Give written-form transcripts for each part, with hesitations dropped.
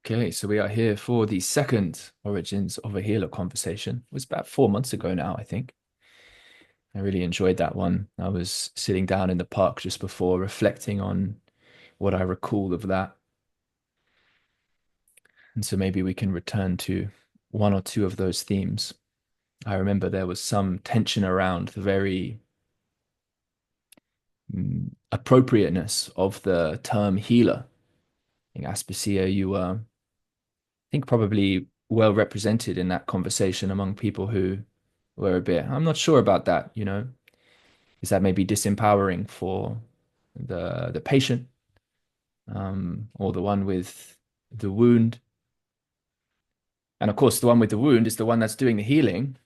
Okay, so we are here for the second Origins of a Healer conversation. It was about 4 months ago now, I think. I really enjoyed that one. I was sitting down in the park just before, reflecting on what I recall of that. And so maybe we can return to one or two of those themes. I remember there was some tension around the very appropriateness of the term healer. I think Aspasia, you were, I think, probably well represented in that conversation among people who were a bit, I'm not sure about that. Is that maybe disempowering for the patient, or the one with the wound? And of course, the one with the wound is the one that's doing the healing.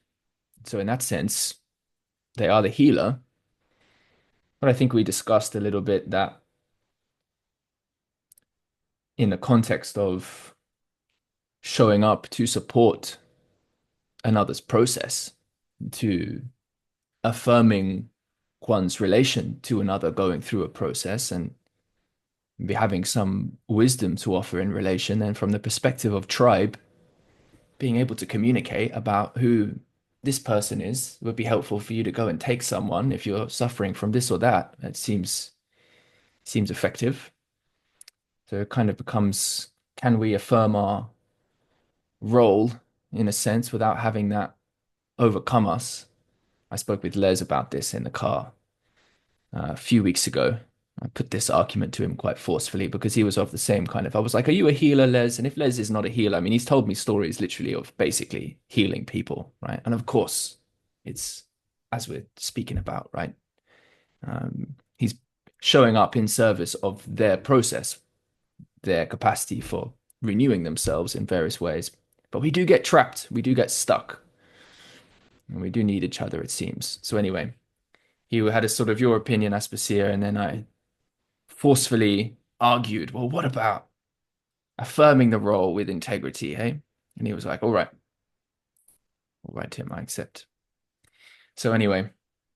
So in that sense, they are the healer. But I think we discussed a little bit that in the context of showing up to support another's process, to affirming one's relation to another going through a process and be having some wisdom to offer in relation, and from the perspective of tribe, being able to communicate about who this person is would be helpful for you to go and take someone if you're suffering from this or that. It seems effective. So it kind of becomes, can we affirm our role in a sense without having that overcome us? I spoke with Les about this in the car a few weeks ago. I put this argument to him quite forcefully because he was of the same kind of. I was like, "Are you a healer, Les?" And if Les is not a healer, I mean, he's told me stories literally of basically healing people, right? And of course, it's as we're speaking about, right? He's showing up in service of their process, their capacity for renewing themselves in various ways. But we do get trapped, we do get stuck, and we do need each other, it seems. So anyway, he had a sort of your opinion, Aspasia, and then I forcefully argued, well, what about affirming the role with integrity, hey? And he was like, all right, Tim, I accept. So anyway,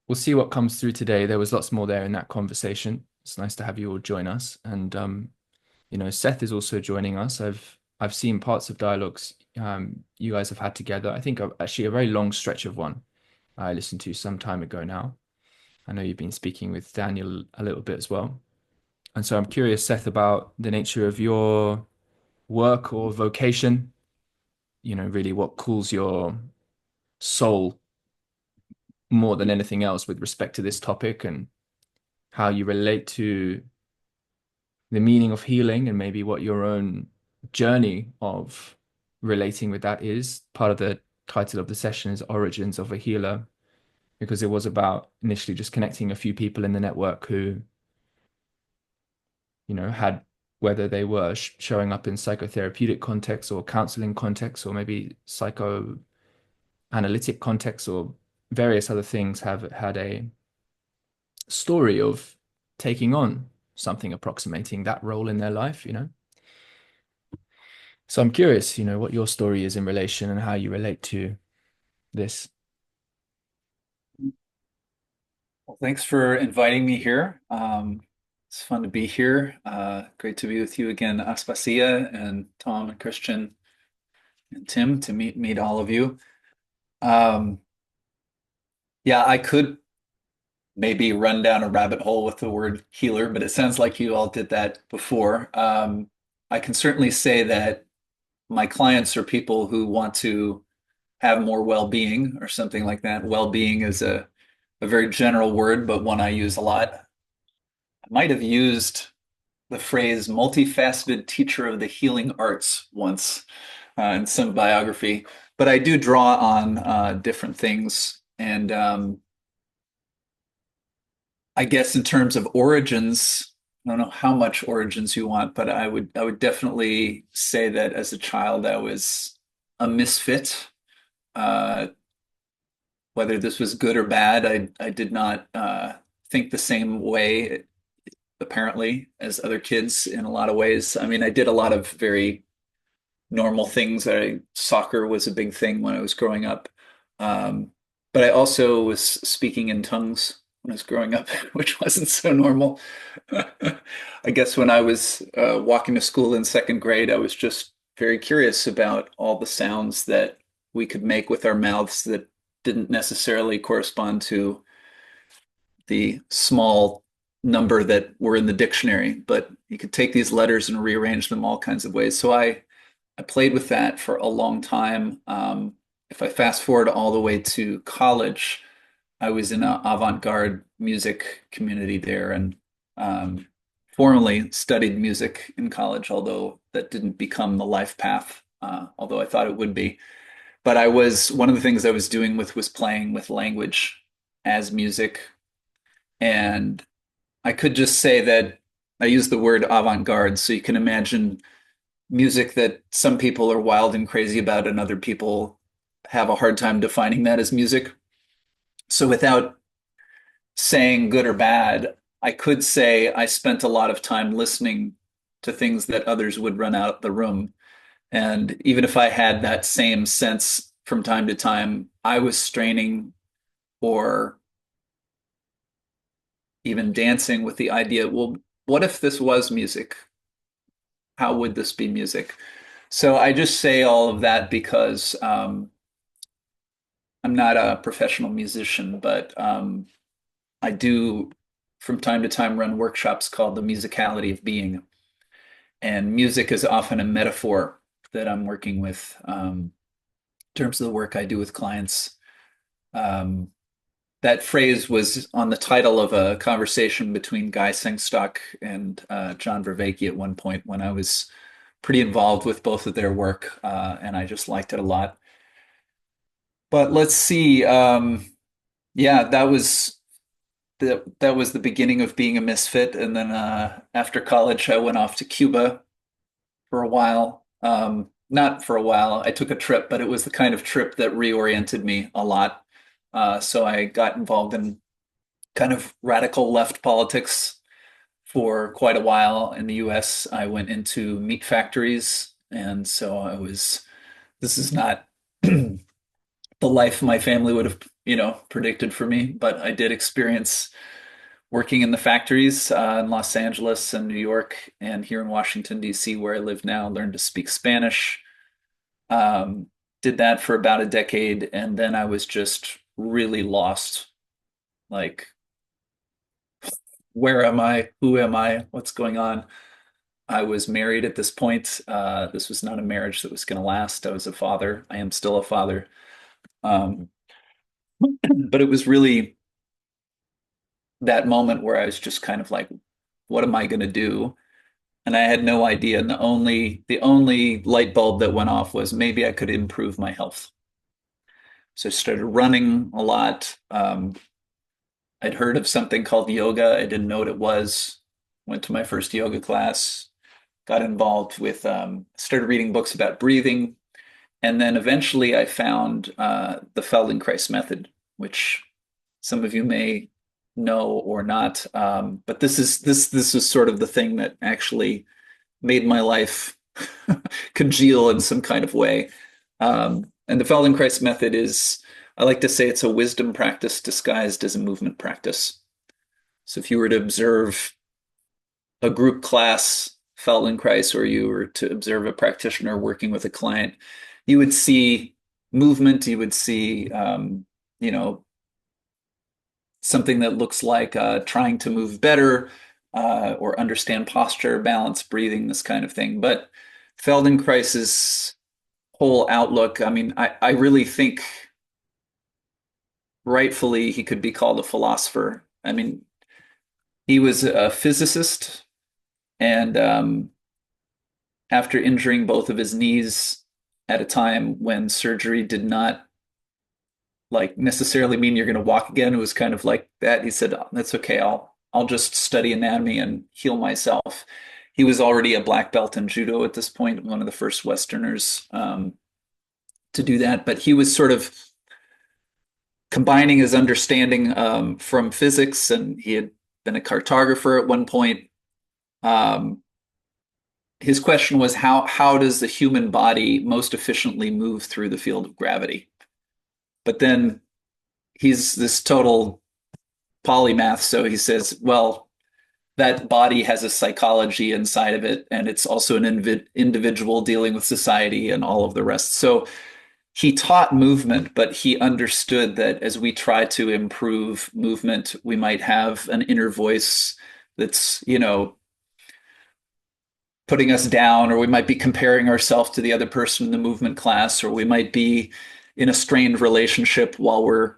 we'll see what comes through today. There was lots more there in that conversation. It's nice to have you all join us. And Seth is also joining us. I've seen parts of dialogues you guys have had together. I think actually a very long stretch of one I listened to some time ago now. I know you've been speaking with Daniel a little bit as well. And so I'm curious, Seth, about the nature of your work or vocation, really what cools your soul more than anything else with respect to this topic, and how you relate to the meaning of healing, and maybe what your own journey of relating with that is. Part of the title of the session is Origins of a Healer, because it was about initially just connecting a few people in the network who, had, whether they were showing up in psychotherapeutic contexts or counseling contexts or maybe psychoanalytic contexts or various other things, have had a story of taking on something approximating that role in their life. So I'm curious, what your story is in relation and how you relate to this. Well, thanks for inviting me here. It's fun to be here. Great to be with you again, Aspasia and Tom and Christian and Tim, to meet all of you. Um, yeah, I could maybe run down a rabbit hole with the word healer, but it sounds like you all did that before. I can certainly say that my clients are people who want to have more well-being or something like that. Well-being is a very general word, but one I use a lot. I might have used the phrase multifaceted teacher of the healing arts once in some biography, but I do draw on different things. And I guess in terms of origins, I don't know how much origins you want, but I would definitely say that as a child I was a misfit. Uh, Whether this was good or bad, I did not think the same way apparently as other kids in a lot of ways. I mean, I did a lot of very normal things. Soccer was a big thing when I was growing up. Um, but I also was speaking in tongues when I was growing up, which wasn't so normal. I guess when I was walking to school in second grade, I was just very curious about all the sounds that we could make with our mouths that didn't necessarily correspond to the small number that were in the dictionary, but you could take these letters and rearrange them all kinds of ways. So I played with that for a long time. If I fast forward all the way to college, I was in an avant-garde music community there and um, formally studied music in college, although that didn't become the life path, although I thought it would be. But I was one of the things I was doing with was playing with language as music. And I could just say that I use the word avant-garde, so you can imagine music that some people are wild and crazy about, and other people have a hard time defining that as music. So without saying good or bad, I could say I spent a lot of time listening to things that others would run out the room. And even if I had that same sense from time to time, I was straining or even dancing with the idea, well, what if this was music? How would this be music? So I just say all of that because I'm not a professional musician, but I do from time to time run workshops called the musicality of being. And music is often a metaphor that I'm working with in terms of the work I do with clients. Um, that phrase was on the title of a conversation between Guy Sengstock and John Vervaeke at one point when I was pretty involved with both of their work, and I just liked it a lot. But let's see. Yeah, that was the beginning of being a misfit. And then after college, I went off to Cuba for a while. Not for a while. I took a trip, but it was the kind of trip that reoriented me a lot. So I got involved in kind of radical left politics for quite a while in the US. I went into meat factories, and so I was, this is not the life my family would have, predicted for me, but I did experience working in the factories in Los Angeles and New York and here in Washington, D.C., where I live now, learned to speak Spanish. Um, did that for about a decade, and then I was just really lost. Like, where am I? Who am I? What's going on? I was married at this point. This was not a marriage that was going to last. I was a father. I am still a father. Um, but it was really that moment where I was just kind of like, what am I going to do? And I had no idea. And the only light bulb that went off was maybe I could improve my health. So I started running a lot. I'd heard of something called yoga. I didn't know what it was. Went to my first yoga class, got involved with, started reading books about breathing. And then eventually I found the Feldenkrais method, which some of you may know or not. But this is sort of the thing that actually made my life congeal in some kind of way. And the Feldenkrais method is, I like to say it's a wisdom practice disguised as a movement practice. So if you were to observe a group class Feldenkrais or you were to observe a practitioner working with a client, you would see movement, you would see, you know, something that looks like trying to move better or understand posture, balance, breathing, this kind of thing. But Feldenkrais's whole outlook, I mean, I really think rightfully he could be called a philosopher. I mean, he was a physicist, and after injuring both of his knees at a time when surgery did not like necessarily mean you're going to walk again, it was kind of like that. He said, "Oh, that's okay. I'll just study anatomy and heal myself." He was already a black belt in judo at this point, one of the first Westerners to do that. But he was sort of combining his understanding from physics, and he had been a cartographer at one point. Um, his question was how does the human body most efficiently move through the field of gravity? But then he's this total polymath, so he says, well, that body has a psychology inside of it, and it's also an individual dealing with society and all of the rest. So he taught movement, but he understood that as we try to improve movement, we might have an inner voice that's, putting us down, or we might be comparing ourselves to the other person in the movement class, or we might be in a strained relationship while we're,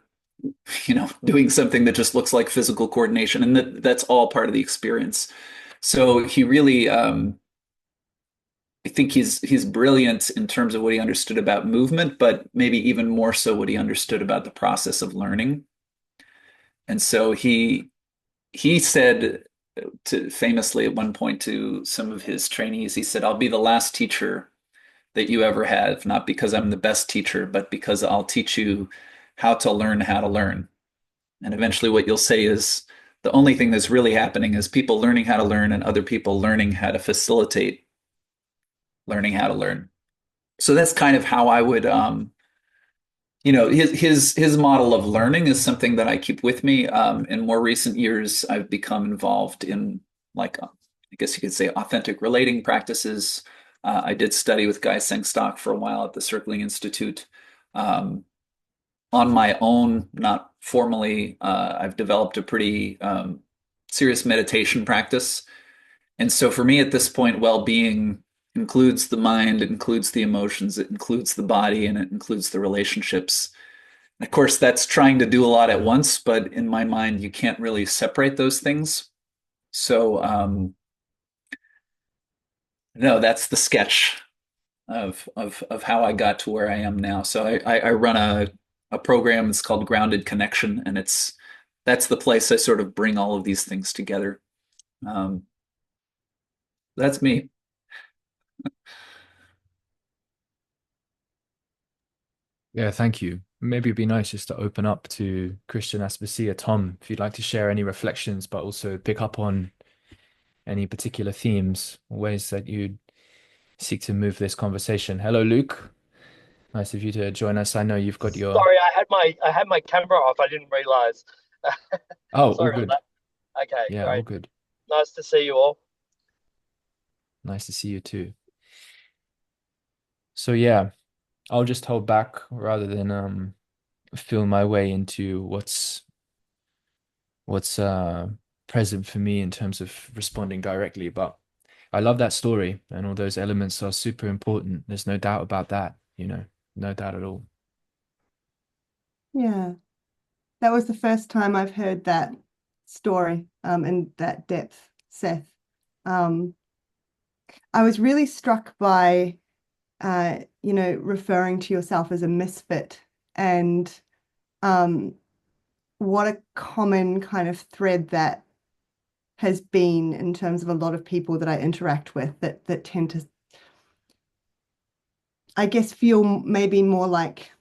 doing something that just looks like physical coordination. And that's all part of the experience. So he really, I think he's brilliant in terms of what he understood about movement, but maybe even more so what he understood about the process of learning. And so he said famously at one point to some of his trainees, he said, "I'll be the last teacher that you ever have, not because I'm the best teacher, but because I'll teach you how to learn how to learn." And eventually what you'll say is the only thing that's really happening is people learning how to learn and other people learning how to facilitate learning how to learn. So that's kind of how I would his model of learning is something that I keep with me. In more recent years, I've become involved in, like, I guess you could say, authentic relating practices. I did study with Guy Sengstock for a while at the Circling Institute. Um, on my own, not formally, I've developed a pretty serious meditation practice. And so for me at this point, well-being includes the mind, it includes the emotions, it includes the body, and it includes the relationships. Of course, that's trying to do a lot at once, but in my mind, you can't really separate those things. So, no, that's the sketch of how I got to where I am now. So I run a program. It's called Grounded Connection, and that's the place I sort of bring all of these things together. Um, that's me. Yeah, thank you. Maybe it'd be nice just to open up to Christian Aspasia. Tom, if you'd like to share any reflections, but also pick up on any particular themes, ways that you'd seek to move this conversation. Hello, Luke. Nice of you to join us. I know you've got your. Sorry, I had my camera off. I didn't realize. Oh, all Sorry about good. that. Okay, Yeah, all great. good. Nice to see you all. Nice to see you too. So yeah, I'll just hold back rather than feel my way into what's present for me in terms of responding directly. But I love that story, and all those elements are super important. There's no doubt about that, no doubt at all. Yeah, that was the first time I've heard that story in that depth, Seth. Um, I was really struck by referring to yourself as a misfit and um, what a common kind of thread that has been in terms of a lot of people that I interact with that tend to, I guess, feel maybe more like,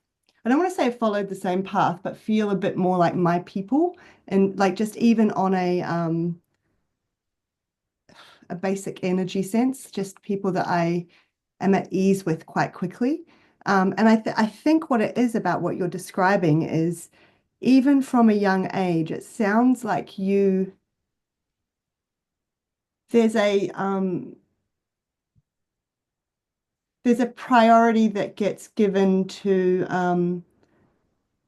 I don't want to say followed the same path, but feel a bit more like my people, and like just even on a basic energy sense, just people that I am at ease with quite quickly. And I think what it is about what you're describing is even from a young age, it sounds like there's a um, there's a priority that gets given to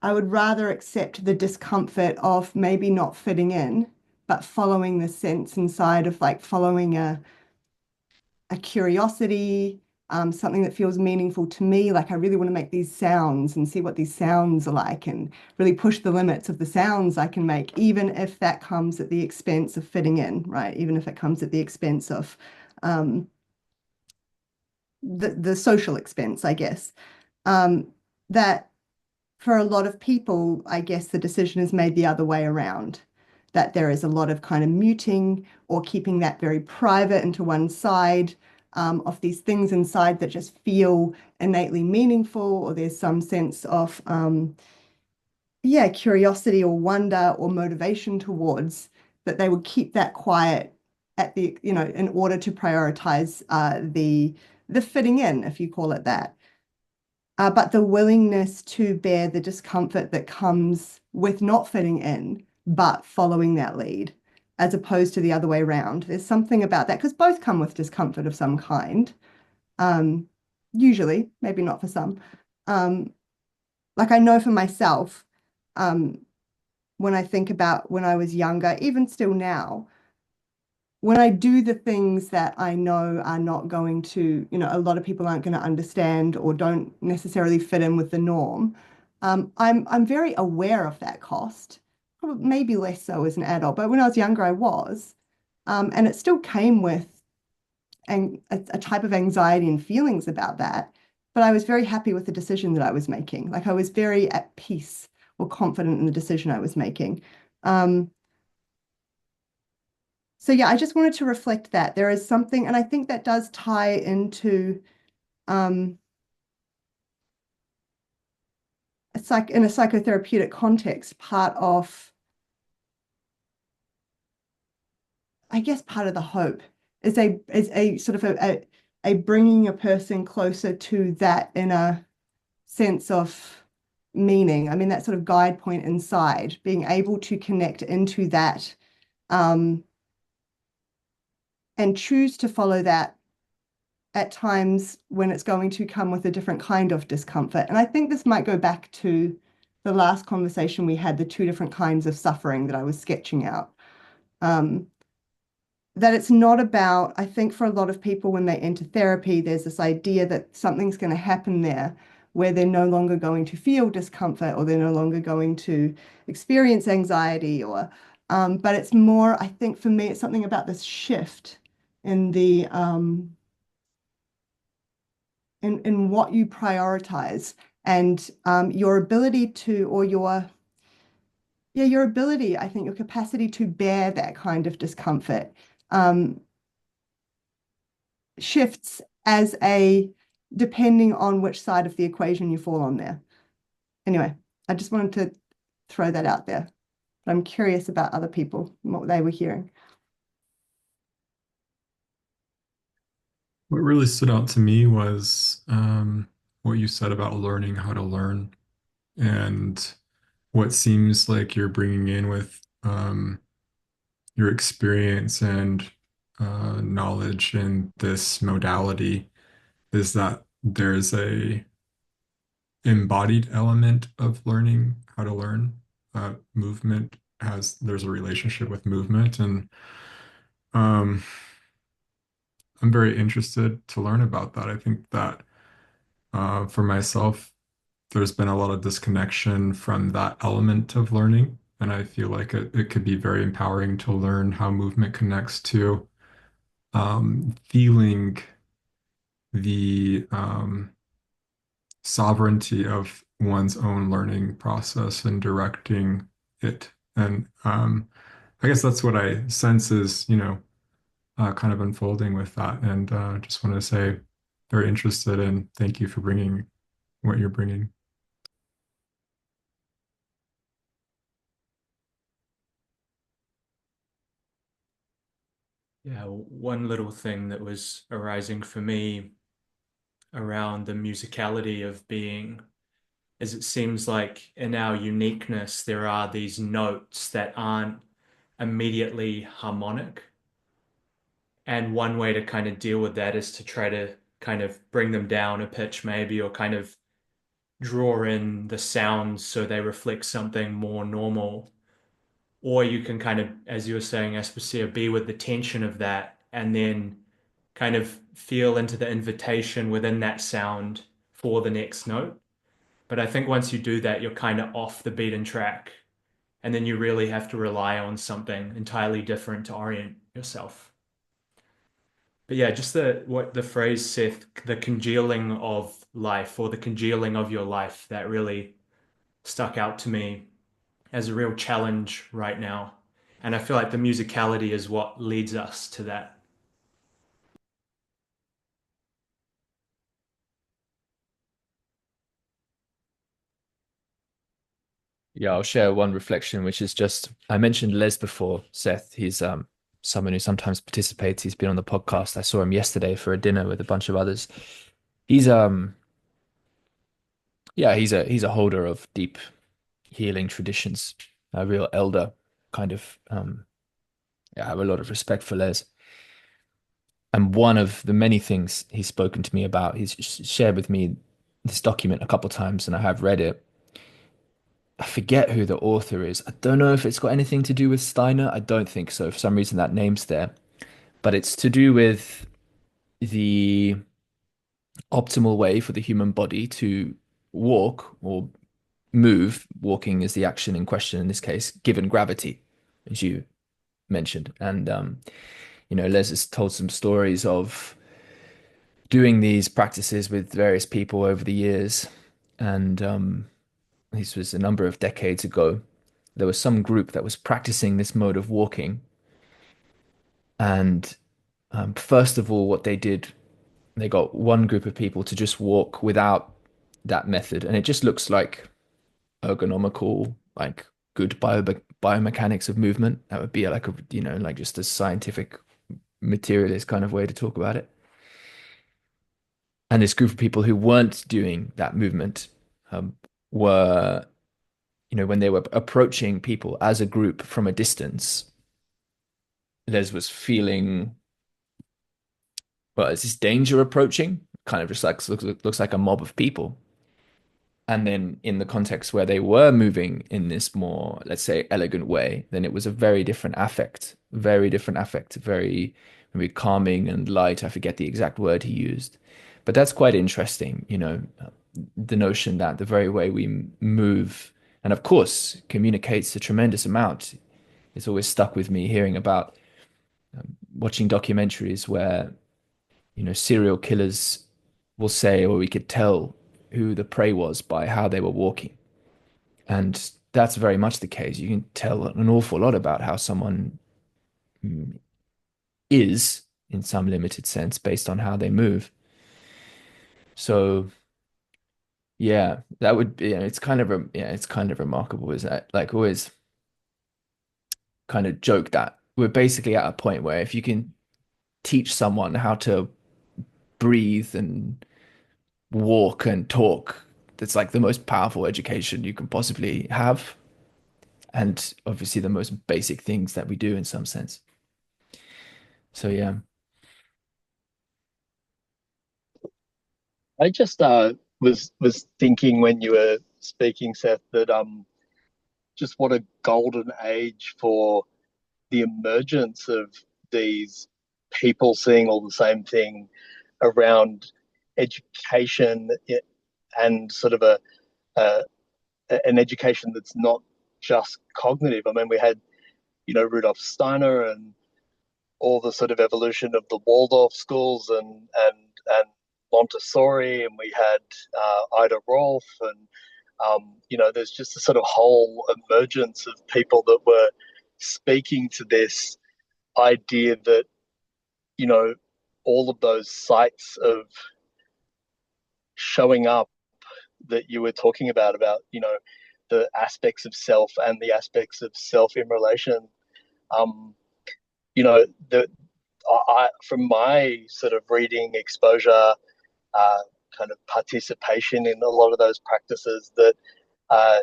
I would rather accept the discomfort of maybe not fitting in, but following the sense inside of like following a curiosity, something that feels meaningful to me. Like I really want to make these sounds and see what these sounds are like and really push the limits of the sounds I can make, even if that comes at the expense of fitting in, right? Even if it comes at the expense of um, the social expense, I guess. That for a lot of people, I guess the decision is made the other way around, that there is a lot of kind of muting or keeping that very private into one side of these things inside that just feel innately meaningful, or there's some sense of, yeah, curiosity or wonder or motivation towards, that they would keep that quiet at the, in order to prioritize the fitting in, if you call it that. But the willingness to bear the discomfort that comes with not fitting in, but following that lead. as opposed to the other way around. There's something about that because both come with discomfort of some kind. Um, Usually, maybe not for some. Um, like I know for myself, um, when I think about when I was younger, even still now, when I do the things that I know are not going to, a lot of people aren't going to understand or don't necessarily fit in with the norm, I'm very aware of that cost. Probably, maybe less so as an adult, but when I was younger, I was, and it still came with a type of anxiety and feelings about that. But I was very happy with the decision that I was making. Like I was very at peace or confident in the decision I was making. Um, so yeah, I just wanted to reflect that there is something, and I think that does tie into um, in a psychotherapeutic context, part of, I guess, part of the hope is a sort of a bringing a person closer to that inner sense of meaning. I mean, that sort of guide point inside, being able to connect into that um, and choose to follow that at times when it's going to come with a different kind of discomfort. And I think this might go back to the last conversation we had, the two different kinds of suffering that I was sketching out. Um, that it's not about, I think for a lot of people when they enter therapy, there's this idea that something's going to happen there where they're no longer going to feel discomfort or they're no longer going to experience anxiety but it's more, I think for me, it's something about this shift in the in what you prioritize and your ability to, or your ability, I think your capacity to bear that kind of discomfort um, shifts depending on which side of the equation you fall on there. Anyway, I just wanted to throw that out there. But I'm curious about other people and what they were hearing. What really stood out to me was what you said about learning how to learn and what seems like you're bringing in with your experience and knowledge in this modality is that there's a embodied element of learning how to learn. Movement there's a relationship with movement, and um, I'm very interested to learn about that. I think that for myself, there's been a lot of disconnection from that element of learning. And I feel like it could be very empowering to learn how movement connects to feeling the sovereignty of one's own learning process and directing it. And I guess that's what I sense is, kind of unfolding with that. And just want to say, very interested and thank you for bringing what you're bringing. Yeah, one little thing that was arising for me around the musicality of being is it seems like in our uniqueness, there are these notes that aren't immediately harmonic. And one way to kind of deal with that is to try to kind of bring them down a pitch, maybe, or kind of draw in the sounds so they reflect something more normal. Or you can kind of, as you were saying, Aspasia, be with the tension of that and then kind of feel into the invitation within that sound for the next note. But I think once you do that, you're kind of off the beaten track. And then you really have to rely on something entirely different to orient yourself. But yeah, just what the phrase Seth, the congealing of life or the congealing of your life, that really stuck out to me as a real challenge right now. And I feel like the musicality is what leads us to that. Yeah, I'll share one reflection, which is just I mentioned Les before, Seth. He's someone who sometimes participates. He's been on the podcast. I saw him yesterday for a dinner with a bunch of others. He's yeah, he's a holder of deep healing traditions, a real elder kind of I have a lot of respect for Les. And one of the many things he's spoken to me about, he's shared with me this document a couple times, and I have read it. I forget who the author is. I don't know if it's got anything to do with Steiner. I don't think so. For some reason, that name's there. But it's to do with the optimal way for the human body to walk or move. Walking is the action in question in this case, given gravity, as you mentioned. And Les has told some stories of doing these practices with various people over the years. And this was a number of decades ago. There was some group that was practicing this mode of walking. And first of all, what they did, they got one group of people to just walk without that method. And it just looks like ergonomical, like good biomechanics of movement. That would be like like just a scientific materialist kind of way to talk about it. And this group of people who weren't doing that movement were, when they were approaching people as a group from a distance, Les was feeling, well, is this danger approaching? Kind of just like looks like a mob of people. And then in the context where they were moving in this more, let's say, elegant way, then it was a very different affect, very maybe calming and light. I forget the exact word he used, but that's quite interesting, the notion that the very way we move, and of course, communicates a tremendous amount. It's always stuck with me hearing about watching documentaries where, serial killers will say, or we could tell who the prey was by how they were walking. And that's very much the case. You can tell an awful lot about how someone is in some limited sense based on how they move. So yeah, that would be, it's kind of remarkable, is that like always kind of joke that we're basically at a point where if you can teach someone how to breathe and walk and talk, that's like the most powerful education you can possibly have. And obviously the most basic things that we do in some sense. So yeah. I just was thinking when you were speaking, Seth, that just what a golden age for the emergence of these people seeing all the same thing around education and sort of a an education that's not just cognitive. I mean, we had Rudolf Steiner and all the sort of evolution of the Waldorf schools and Montessori, and we had Ida Rolf, and there's just a sort of whole emergence of people that were speaking to this idea that you know all of those sites of showing up that you were talking about the aspects of self and the aspects of self in relation. Um, the from my sort of reading exposure, kind of participation in a lot of those practices, that uh,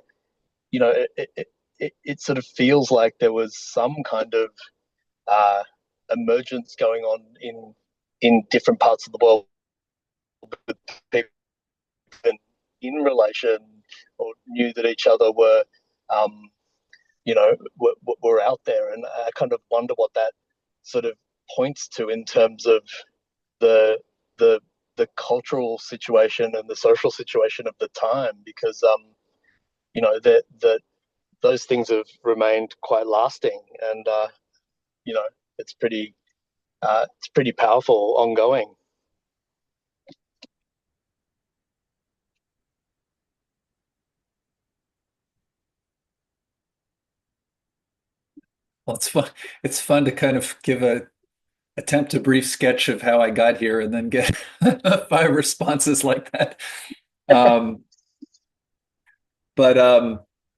it sort of feels like there was some kind of uh, emergence going on in different parts of the world with people in relation or knew that each other were, um, were out there. And I kind of wonder what that sort of points to in terms of the the the cultural situation and the social situation of the time, because that those things have remained quite lasting, and you know it's pretty powerful ongoing. Well, it's fun to kind of give a attempt a brief sketch of how I got here and then get five responses like that. Um, but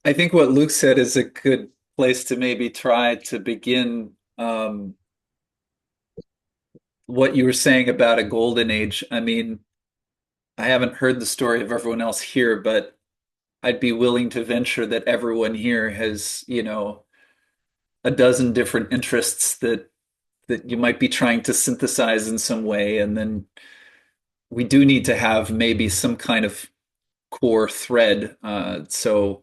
I think what Luke said is a good place to maybe try to begin. What you were saying about a golden age. I mean, I haven't heard the story of everyone else here, but I'd be willing to venture that everyone here has, a dozen different interests that you might be trying to synthesize in some way, and then we do need to have maybe some kind of core thread. So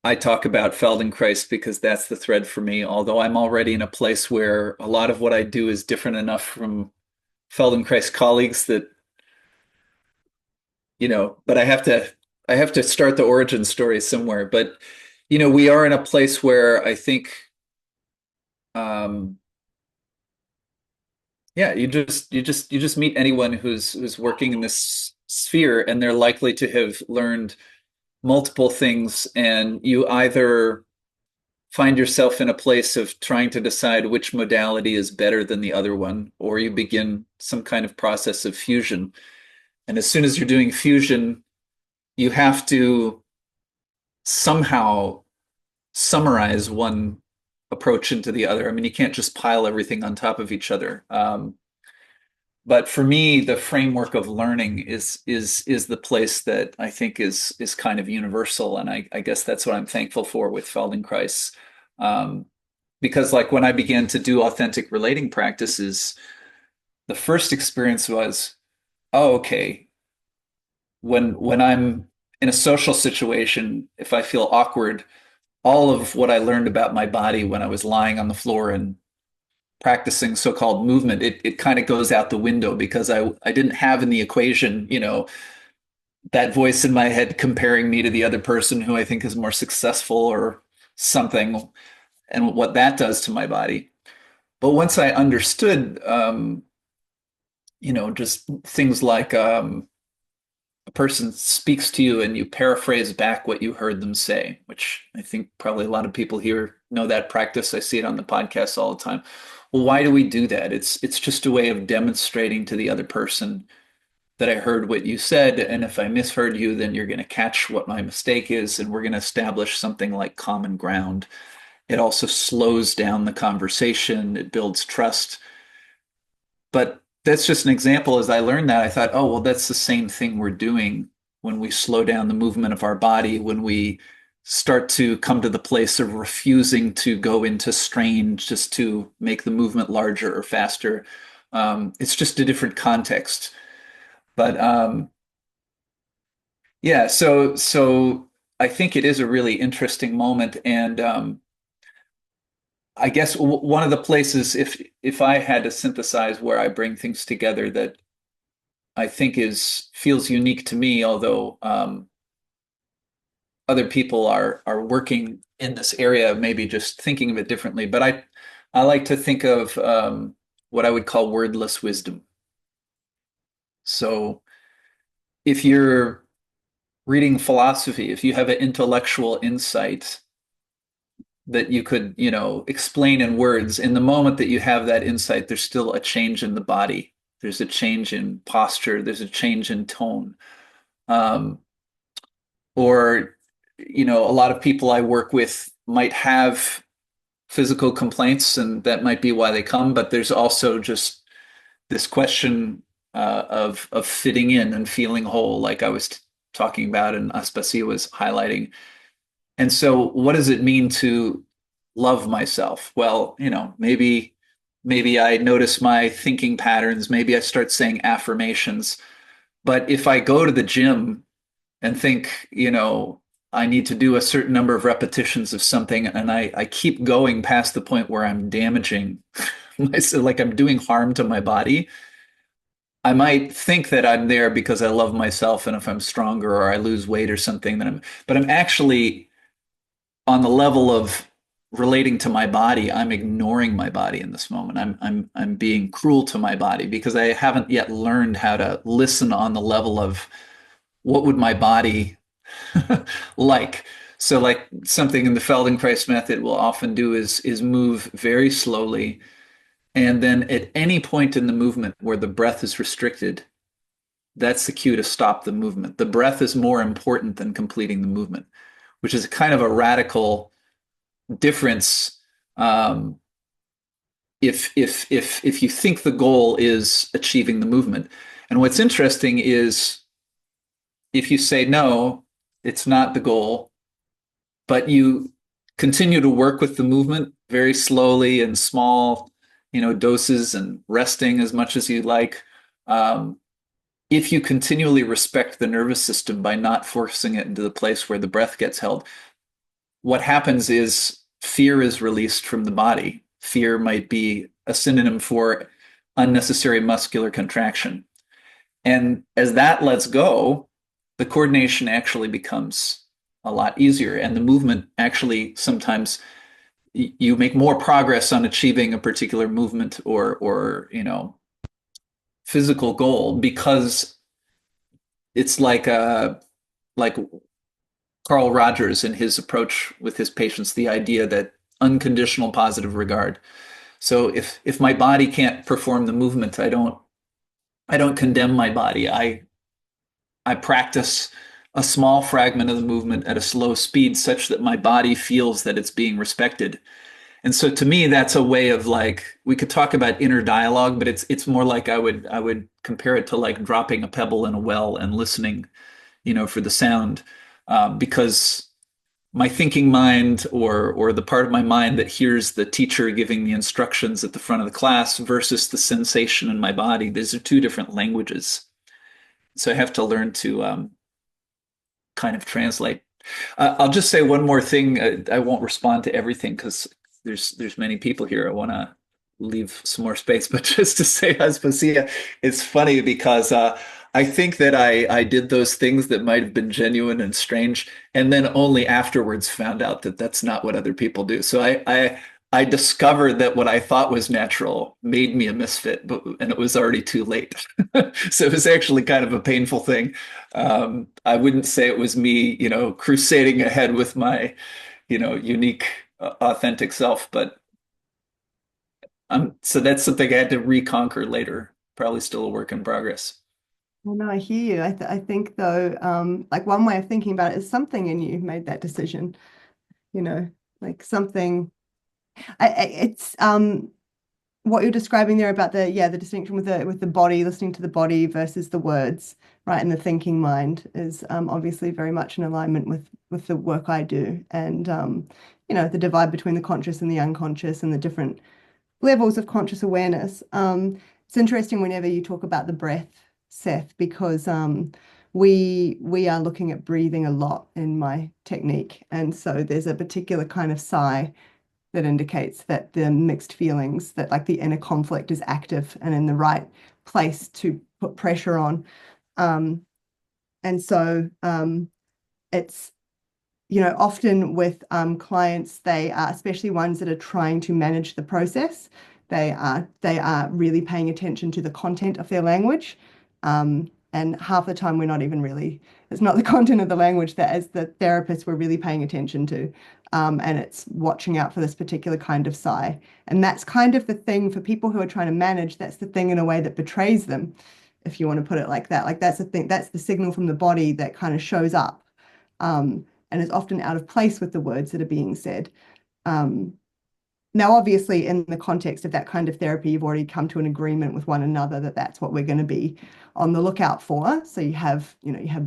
I talk about Feldenkrais because that's the thread for me, although I'm already in a place where a lot of what I do is different enough from Feldenkrais colleagues that, but I have to start the origin story somewhere. But, we are in a place where I think, um, yeah, you just meet anyone who's working in this sphere, and they're likely to have learned multiple things, and you either find yourself in a place of trying to decide which modality is better than the other one, or you begin some kind of process of fusion. And as soon as you're doing fusion, you have to somehow summarize one approach into the other. I mean, you can't just pile everything on top of each other. But for me, the framework of learning is the place that I think is kind of universal, and I guess that's what I'm thankful for with Feldenkrais, because like when I began to do authentic relating practices, the first experience was, oh, okay, when I'm in a social situation, if I feel awkward, all of what I learned about my body when I was lying on the floor and practicing so-called movement, it kind of goes out the window because I didn't have in the equation, that voice in my head comparing me to the other person who I think is more successful or something, and what that does to my body. But once I understood, just things like a person speaks to you and you paraphrase back what you heard them say, which I think probably a lot of people here know that practice. I see it on the podcast all the time. Well, why do we do that? It's just a way of demonstrating to the other person that I heard what you said, and if I misheard you, then you're going to catch what my mistake is, and we're going to establish something like common ground. It also slows down the conversation. It builds trust. But that's just an example. As I learned that, I thought, oh, well, that's the same thing we're doing when we slow down the movement of our body, when we start to come to the place of refusing to go into strain just to make the movement larger or faster. It's just a different context. But yeah, so I think it is a really interesting moment, and I guess one of the places, if I had to synthesize where I bring things together that I think feels unique to me, although other people are working in this area, maybe just thinking of it differently. But I like to think of what I would call wordless wisdom. So if you're reading philosophy, if you have an intellectual insight that you could, explain in words, in the moment that you have that insight, there's still a change in the body. There's a change in posture. There's a change in tone. Or, a lot of people I work with might have physical complaints, and that might be why they come. But there's also just this question of fitting in and feeling whole, like I was talking about and Aspasia was highlighting. And so what does it mean to love myself? Well, maybe I notice my thinking patterns, maybe I start saying affirmations. But if I go to the gym and think, I need to do a certain number of repetitions of something, and I keep going past the point where I'm damaging myself, like I'm doing harm to my body, I might think that I'm there because I love myself, and if I'm stronger or I lose weight or something, but I'm actually on the level of relating to my body, I'm ignoring my body in this moment. I'm being cruel to my body because I haven't yet learned how to listen on the level of what would my body like. So like something in the Feldenkrais method will often do is move very slowly. And then at any point in the movement where the breath is restricted, that's the cue to stop the movement. The breath is more important than completing the movement, which is kind of a radical difference. If you think the goal is achieving the movement. And what's interesting is if you say no, it's not the goal, but you continue to work with the movement very slowly and small, doses and resting as much as you like. Um, if you continually respect the nervous system by not forcing it into the place where the breath gets held, what happens is fear is released from the body. Fear might be a synonym for unnecessary muscular contraction. And as that lets go, the coordination actually becomes a lot easier. And the movement actually sometimes you make more progress on achieving a particular movement or physical goal because it's like Carl Rogers in his approach with his patients, the idea that unconditional positive regard. So if my body can't perform the movement, I don't condemn my body. I practice a small fragment of the movement at a slow speed such that my body feels that it's being respected. And so to me, that's a way of like we could talk about inner dialogue, but it's more like I would compare it to like dropping a pebble in a well and listening, for the sound, because my thinking mind or the part of my mind that hears the teacher giving the instructions at the front of the class versus the sensation in my body, these are two different languages. So I have to learn to kind of translate. I'll just say one more thing. I won't respond to everything because there's many people here. I want to leave some more space, but just to say, Aspasia, it's funny because I think that I did those things that might have been genuine and strange, and then only afterwards found out that that's not what other people do. So I discovered that what I thought was natural made me a misfit, and it was already too late. So it was actually kind of a painful thing. I wouldn't say it was me, crusading ahead with my, unique, authentic self, but so that's something I had to reconquer later. Probably still a work in progress. Well, no, I hear you. I think though, like one way of thinking about it is something in you made that decision, you know, like something. It's what you're describing there about the distinction with the body, listening to the body versus the words, right? And the thinking mind is obviously very much in alignment with the work I do, and the divide between the conscious and the unconscious and the different levels of conscious awareness. It's interesting whenever you talk about the breath, Seth, because we are looking at breathing a lot in my technique, and so there's a particular kind of sigh that indicates that the mixed feelings, that like the inner conflict is active and in the right place to put pressure on. And so it's, often with clients, they are, especially ones that are trying to manage the process, they are really paying attention to the content of their language. And half the time we're not even really, it's not the content of the language that as the therapist we're really paying attention to. And it's watching out for this particular kind of sigh. And that's kind of the thing for people who are trying to manage, that's the thing in a way that betrays them, if you want to put it like that. Like that's the thing, that's the signal from the body that kind of shows up and is often out of place with the words that are being said. Now, obviously, in the context of that kind of therapy, you've already come to an agreement with one another that that's what we're going to be on the lookout for. So you have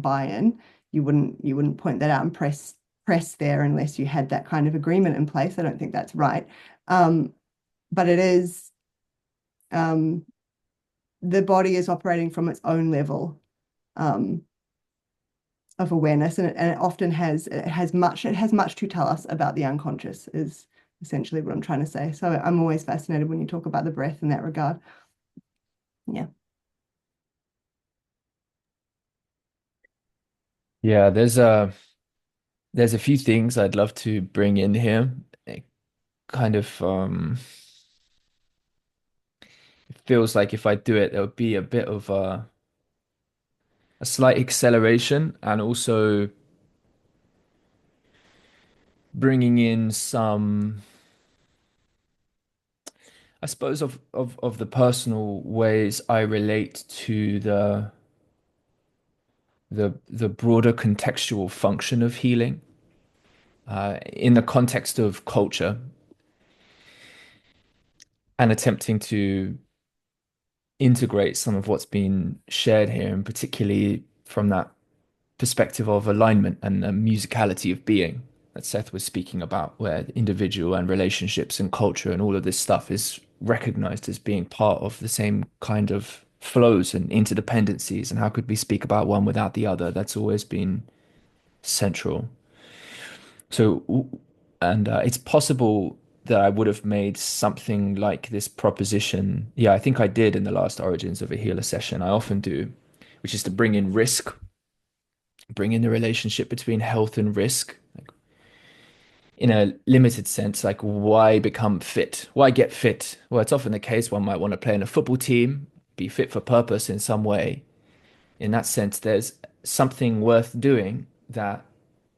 buy-in. You wouldn't point that out and press there unless you had that kind of agreement in place. I don't think that's right. But it is the body is operating from its own level of awareness, and it often has much to tell us about the unconscious is essentially what I'm trying to say. So I'm always fascinated when you talk about the breath in that regard. Yeah. Yeah, there's a few things I'd love to bring in here. It kind of it feels like if I do it, there would be a bit of a slight acceleration and also bringing in some, I suppose, of the personal ways I relate to the broader contextual function of healing in the context of culture and attempting to integrate some of what's been shared here, and particularly from that perspective of alignment and the musicality of being. that Seth was speaking about, where individual and relationships and culture and all of this stuff is recognized as being part of the same kind of flows and interdependencies. And how could we speak about one without the other? That's always been central. So, and it's possible that I would have made something like this proposition. Yeah, I think I did in the last Origins of a Healer session. I often do, which is to bring in risk, bring in the relationship between health and risk. Like, in a limited sense, like why become fit? Why get fit? Well, it's often the case one might want to play in a football team, be fit for purpose in some way. In that sense, there's something worth doing that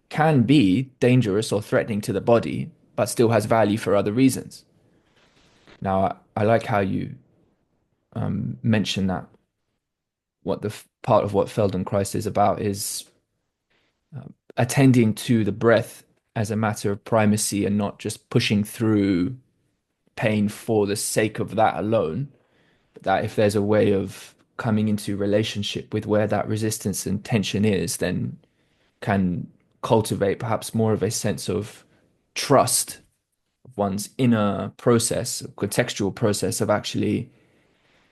can be dangerous or threatening to the body, but still has value for other reasons. Now, I like how you mentioned that what the part of what Feldenkrais is about is attending to the breath as a matter of primacy and not just pushing through pain for the sake of that alone. But that if there's a way of coming into relationship with where that resistance and tension is, then can cultivate perhaps more of a sense of trust of one's inner process, contextual process of actually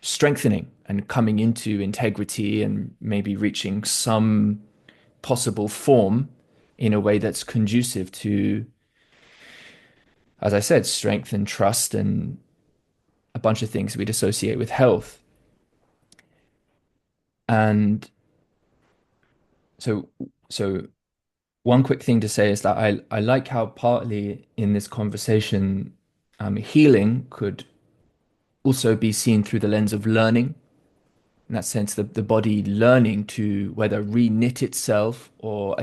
strengthening and coming into integrity and maybe reaching some possible form in a way that's conducive to, as I said, strength and trust and a bunch of things we'd associate with health. And so, so one quick thing to say is that I like how partly in this conversation, healing could also be seen through the lens of learning. In that sense, the body learning to whether re-knit itself or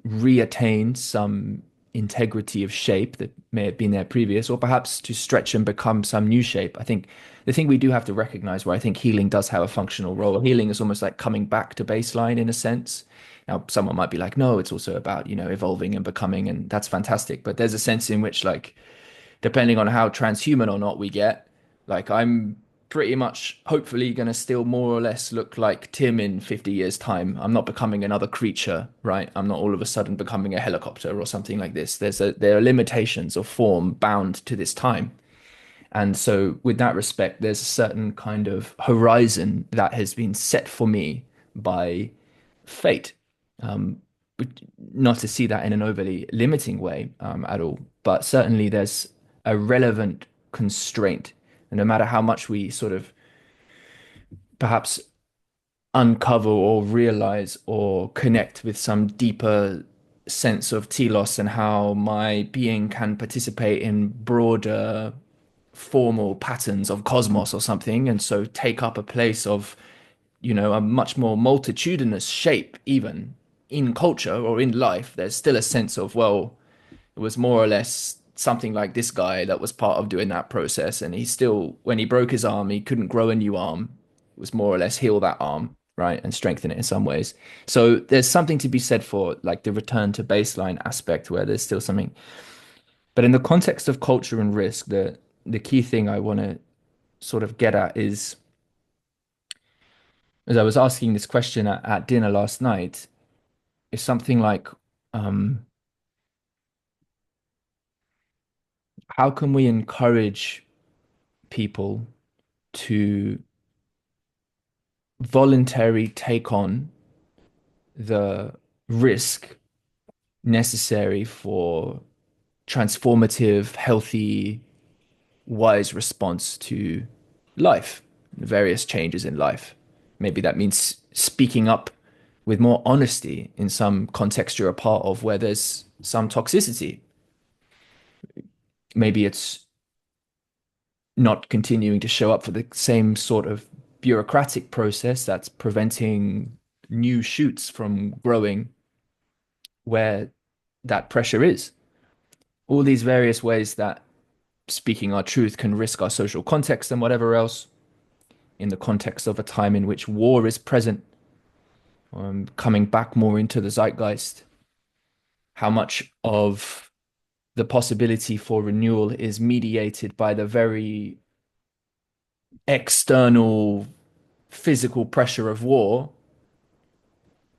reattain some integrity of shape that may have been there previous, or perhaps to stretch and become some new shape. I think the thing we do have to recognize where I think healing does have a functional role. Healing is almost like coming back to baseline in a sense. Now, someone might be like, no, it's also about, evolving and becoming, and that's fantastic. But there's a sense in which, like, depending on how transhuman or not we get, like I'm pretty much hopefully going to still more or less look like Tim in 50 years' time. I'm not becoming another creature, right? I'm not all of a sudden becoming a helicopter or something like this. There are limitations of form bound to this time. And so with that respect, there's a certain kind of horizon that has been set for me by fate. Um, Not to see that in an overly limiting way at all, but certainly there's a relevant constraint. And no matter how much we sort of perhaps uncover or realize or connect with some deeper sense of telos and how my being can participate in broader formal patterns of cosmos or something, and so take up a place of, a much more multitudinous shape, even in culture or in life, there's still a sense of, well, it was more or less something like this guy that was part of doing that process. And he still, when he broke his arm, he couldn't grow a new arm. It was more or less heal that arm, right? And strengthen it in some ways. So there's something to be said for like the return to baseline aspect where there's still something. But in the context of culture and risk, the key thing I want to sort of get at is, as I was asking this question at dinner last night, is something like, um, how can we encourage people to voluntarily take on the risk necessary for transformative, healthy, wise response to life, various changes in life? Maybe that means speaking up with more honesty in some context you're a part of where there's some toxicity. Maybe it's not continuing to show up for the same sort of bureaucratic process that's preventing new shoots from growing where that pressure is. All these various ways that speaking our truth can risk our social context and whatever else in the context of a time in which war is present, coming back more into the zeitgeist. How much of the possibility for renewal is mediated by the very external physical pressure of war?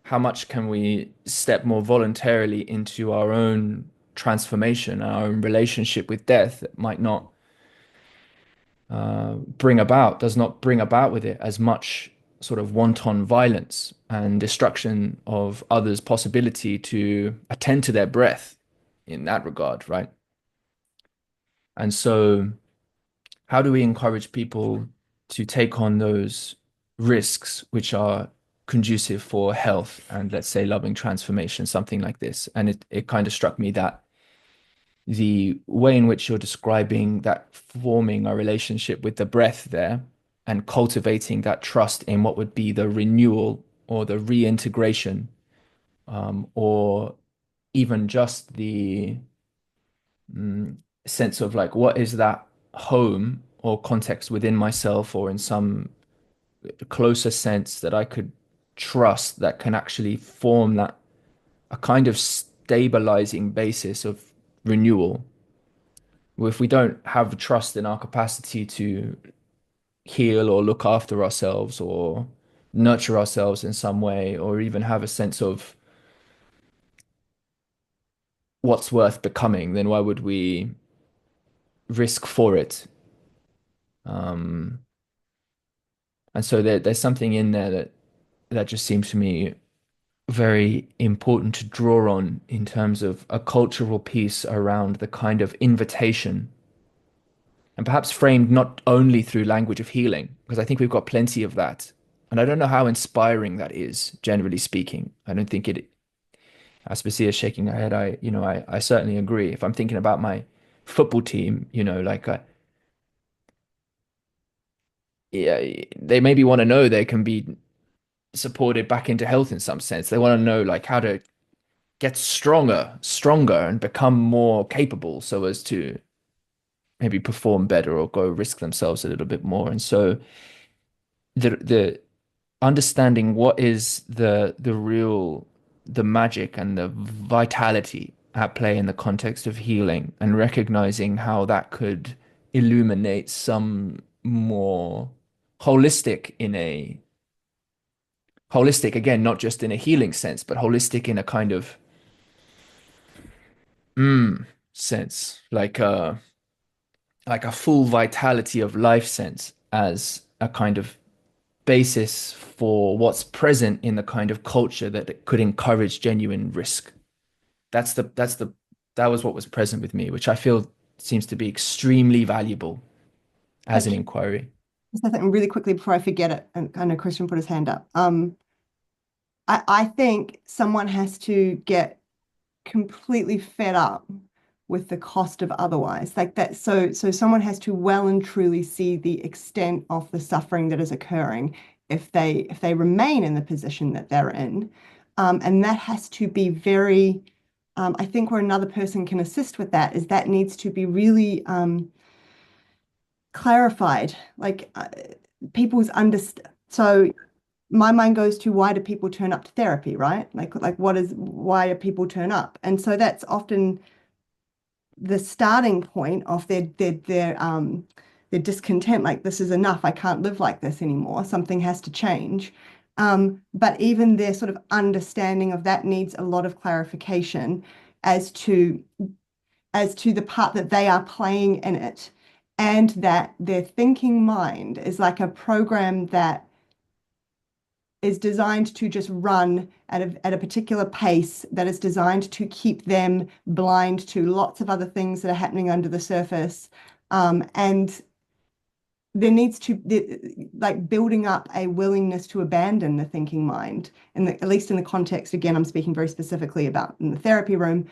How much can we step more voluntarily into our own transformation, our own relationship with death that might not does not bring about with it as much sort of wanton violence and destruction of others' possibility to attend to their breath in that regard, right? And so, how do we encourage people to take on those risks which are conducive for health and, let's say, loving transformation, something like this? And it kind of struck me that the way in which you're describing that forming a relationship with the breath there and cultivating that trust in what would be the renewal or the reintegration, or even just the sense of like, what is that home or context within myself or in some closer sense that I could trust that can actually form that a kind of stabilizing basis of renewal. If we don't have trust in our capacity to heal or look after ourselves or nurture ourselves in some way, or even have a sense of what's worth becoming, then why would we risk for it? Um, and so there's something in there that just seems to me very important to draw on in terms of a cultural piece around the kind of invitation, and perhaps framed not only through language of healing, because I think we've got plenty of that. And I don't know how inspiring that is, generally speaking. I don't think it, Aspasia is shaking her head. I certainly agree. If I'm thinking about my football team, yeah, they maybe want to know they can be supported back into health in some sense. They want to know like how to get stronger and become more capable so as to maybe perform better or go risk themselves a little bit more. And so the understanding what is the magic and the vitality at play in the context of healing, and recognizing how that could illuminate some more holistic in a holistic, again, not just in a healing sense, but holistic in a kind of sense, like a full vitality of life sense as a kind of basis for what's present in the kind of culture that could encourage genuine risk. That was what was present with me, which I feel seems to be extremely valuable as an inquiry. I think really quickly before I forget it, and I know Christian put his hand up. I think someone has to get completely fed up with the cost of otherwise, like that. So someone has to well and truly see the extent of the suffering that is occurring if they remain in the position that they're in, and that has to be very. I think where another person can assist with that is that needs to be really clarified, like people's understand. So my mind goes to, why do people turn up to therapy, right? Like why do people turn up? And so that's often the starting point of their discontent, like, this is enough, I can't live like this anymore, something has to change. But even their sort of understanding of that needs a lot of clarification as to the part that they are playing in it, and that their thinking mind is like a program that is designed to just run at a particular pace, that is designed to keep them blind to lots of other things that are happening under the surface. And there needs to like building up a willingness to abandon the thinking mind, and at least in the context, again, I'm speaking very specifically about in the therapy room.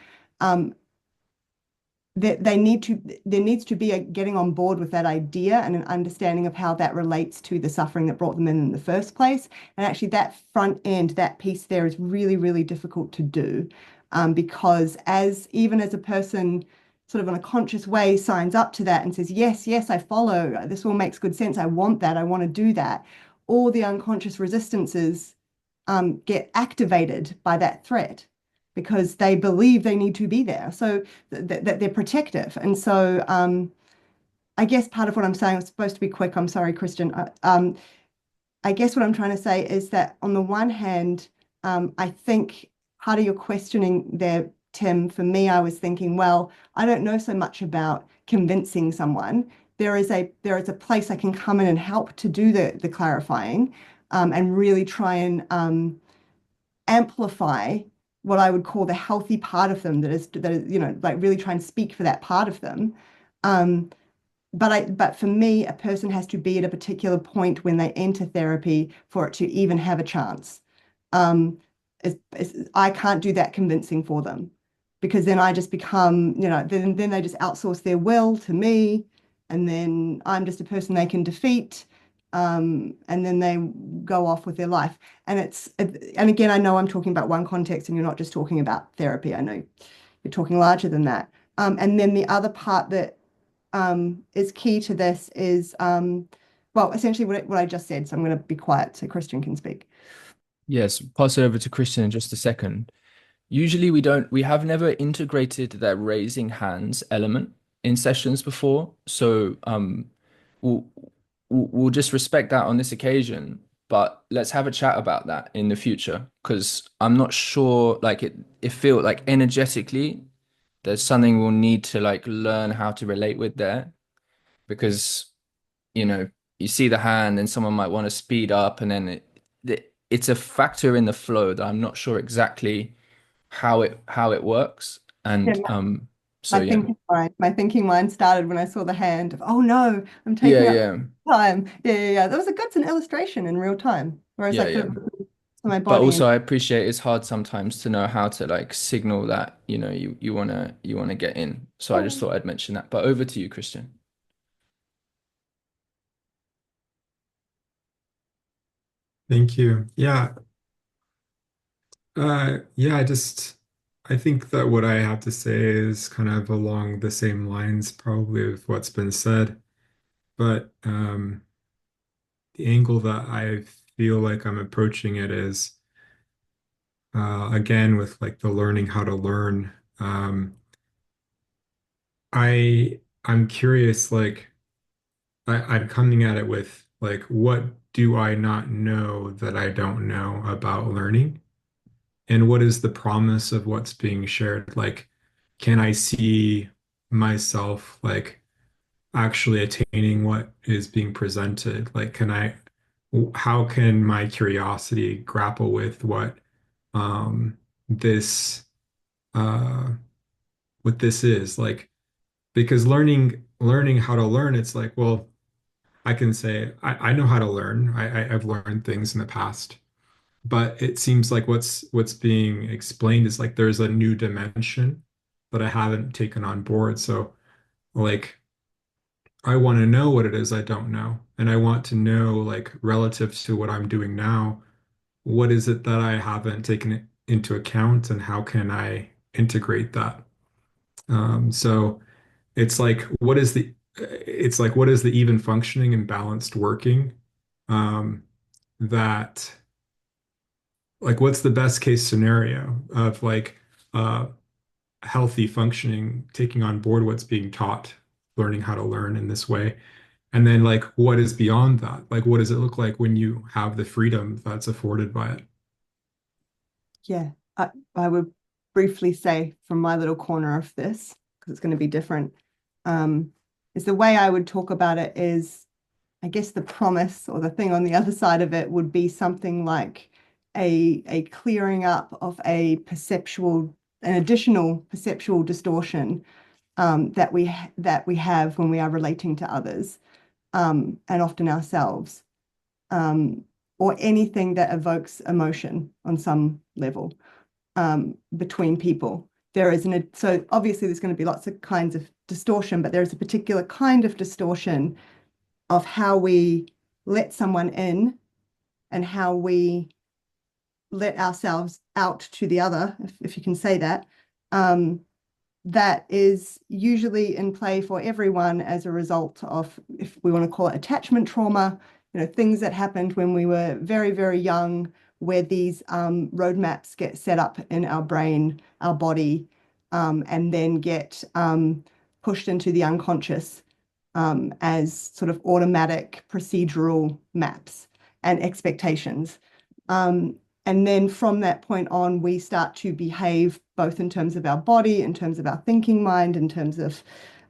There needs to be a getting on board with that idea and an understanding of how that relates to the suffering that brought them in the first place. And actually that front end, that piece there is really, really difficult to do, because even as a person sort of in a conscious way signs up to that and says, yes, yes, I follow, this all makes good sense, I want that, I want to do that, all the unconscious resistances get activated by that threat, because they believe they need to be there, so that they're protective. And so I guess part of what I'm saying, was supposed to be quick, I'm sorry, Christian. I guess what I'm trying to say is that on the one hand, I think part of your questioning there, Tim, for me, I was thinking, well, I don't know so much about convincing someone. There is a place I can come in and help to do the clarifying, and really try and amplify what I would call the healthy part of them that is, like really try and speak for that part of them. Um, but for me, a person has to be at a particular point when they enter therapy for it to even have a chance. Um, I can't do that convincing for them, because then I just become, then they just outsource their will to me, and then I'm just a person they can defeat, and then they go off with their life. And again, I know I'm talking about one context, and you're not just talking about therapy. I know you're talking larger than that. And then the other part that is key to this is, well, essentially what I just said. So I'm going to be quiet so Christian can speak. Yes, pass it over to Christian in just a second. Usually we have never integrated that raising hands element in sessions before. So we'll, we'll just respect that on this occasion, but let's have a chat about that in the future, because I'm not sure, like it feel like energetically there's something we'll need to like learn how to relate with there, because you know, you see the hand and someone might want to speed up, and then it's a factor in the flow that I'm not sure exactly how it works. Yeah, And so yeah. my thinking mind started when I saw the hand of, oh no, I'm Yeah, taking up yeah. time. Yeah. That was a good an illustration in real time, whereas I Yeah, put yeah. it to my But body. also I appreciate it's hard sometimes to know how to like signal that, you wanna get in. So I just thought I'd mention that. But over to you, Christian. Thank you. Yeah, I think that what I have to say is kind of along the same lines probably of what's been said, but the angle that I feel like I'm approaching it is again with like the learning how to learn. I'm curious, like I'm coming at it with like what do I not know that I don't know about learning? And what is the promise of what's being shared? Like, can I see myself like actually attaining what is being presented? Like, how can my curiosity grapple with um this uh what this is? Like, because learning how to learn, it's like, well, I can say I know how to learn. I've learned things in the past. But it seems like what's being explained is like there's a new dimension that I haven't taken on board. So like I want to know what it is I don't know. And I want to know like relative to what I'm doing now, what is it that I haven't taken into account and how can I integrate that? So it's like what is the even functioning and balanced working um, that like what's the best case scenario of like uh healthy functioning, taking on board what's being taught, learning how to learn in this way. And then like what is beyond that? Like what does it look like when you have the freedom that's afforded by it? Yeah, I would briefly say from my little corner of this, because it's going to be different, is the way I would talk about it is, I guess the promise or the thing on the other side of it would be something like a clearing up of an additional perceptual distortion, that we have when we are relating to others, and often ourselves, um, or anything that evokes emotion on some level, between people. So obviously there's going to be lots of kinds of distortion, but there is a particular kind of distortion of how we let someone in and how we let ourselves out to the other, if you can say that, that is usually in play for everyone as a result of, if we want to call it attachment trauma, things that happened when we were very, very young, where these roadmaps get set up in our brain, our body, and then get pushed into the unconscious, as sort of automatic procedural maps and expectations. And then from that point on, we start to behave both in terms of our body, in terms of our thinking mind, in terms of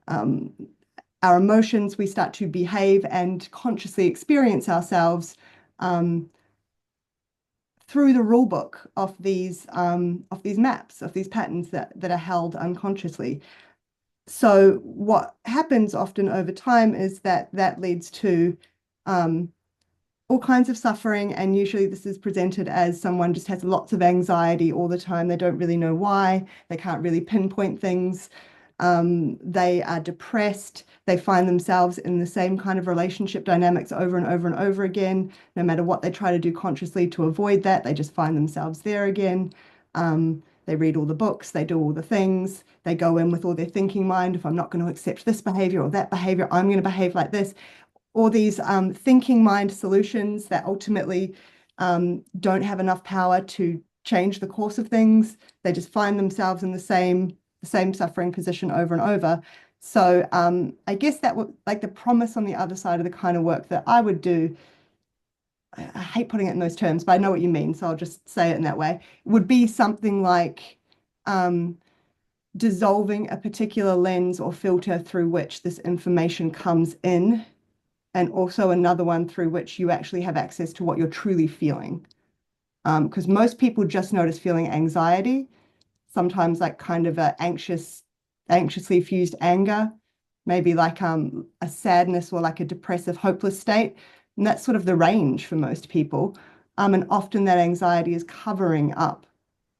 our emotions. We start to behave and consciously experience ourselves through the rule book of these maps, of these patterns that are held unconsciously. So what happens often over time is that leads to all kinds of suffering, and usually this is presented as someone just has lots of anxiety all the time. They don't really know why. They can't really pinpoint things. They are depressed. They find themselves in the same kind of relationship dynamics over and over and over again. No matter what they try to do consciously to avoid that, they just find themselves there again. They read all the books, they do all the things, they go in with all their thinking mind. If I'm not going to accept this behavior or that behavior, I'm going to behave like this. All these thinking mind solutions that ultimately don't have enough power to change the course of things. They just find themselves in the same suffering position over and over. So I guess that would, like, the promise on the other side of the kind of work that I would do, I hate putting it in those terms, but I know what you mean, so I'll just say it in that way, would be something like dissolving a particular lens or filter through which this information comes in, and also another one through which you actually have access to what you're truly feeling. Because most people just notice feeling anxiety, sometimes like kind of a anxiously fused anger, maybe like a sadness or like a depressive, hopeless state. And that's sort of the range for most people. And often that anxiety is covering up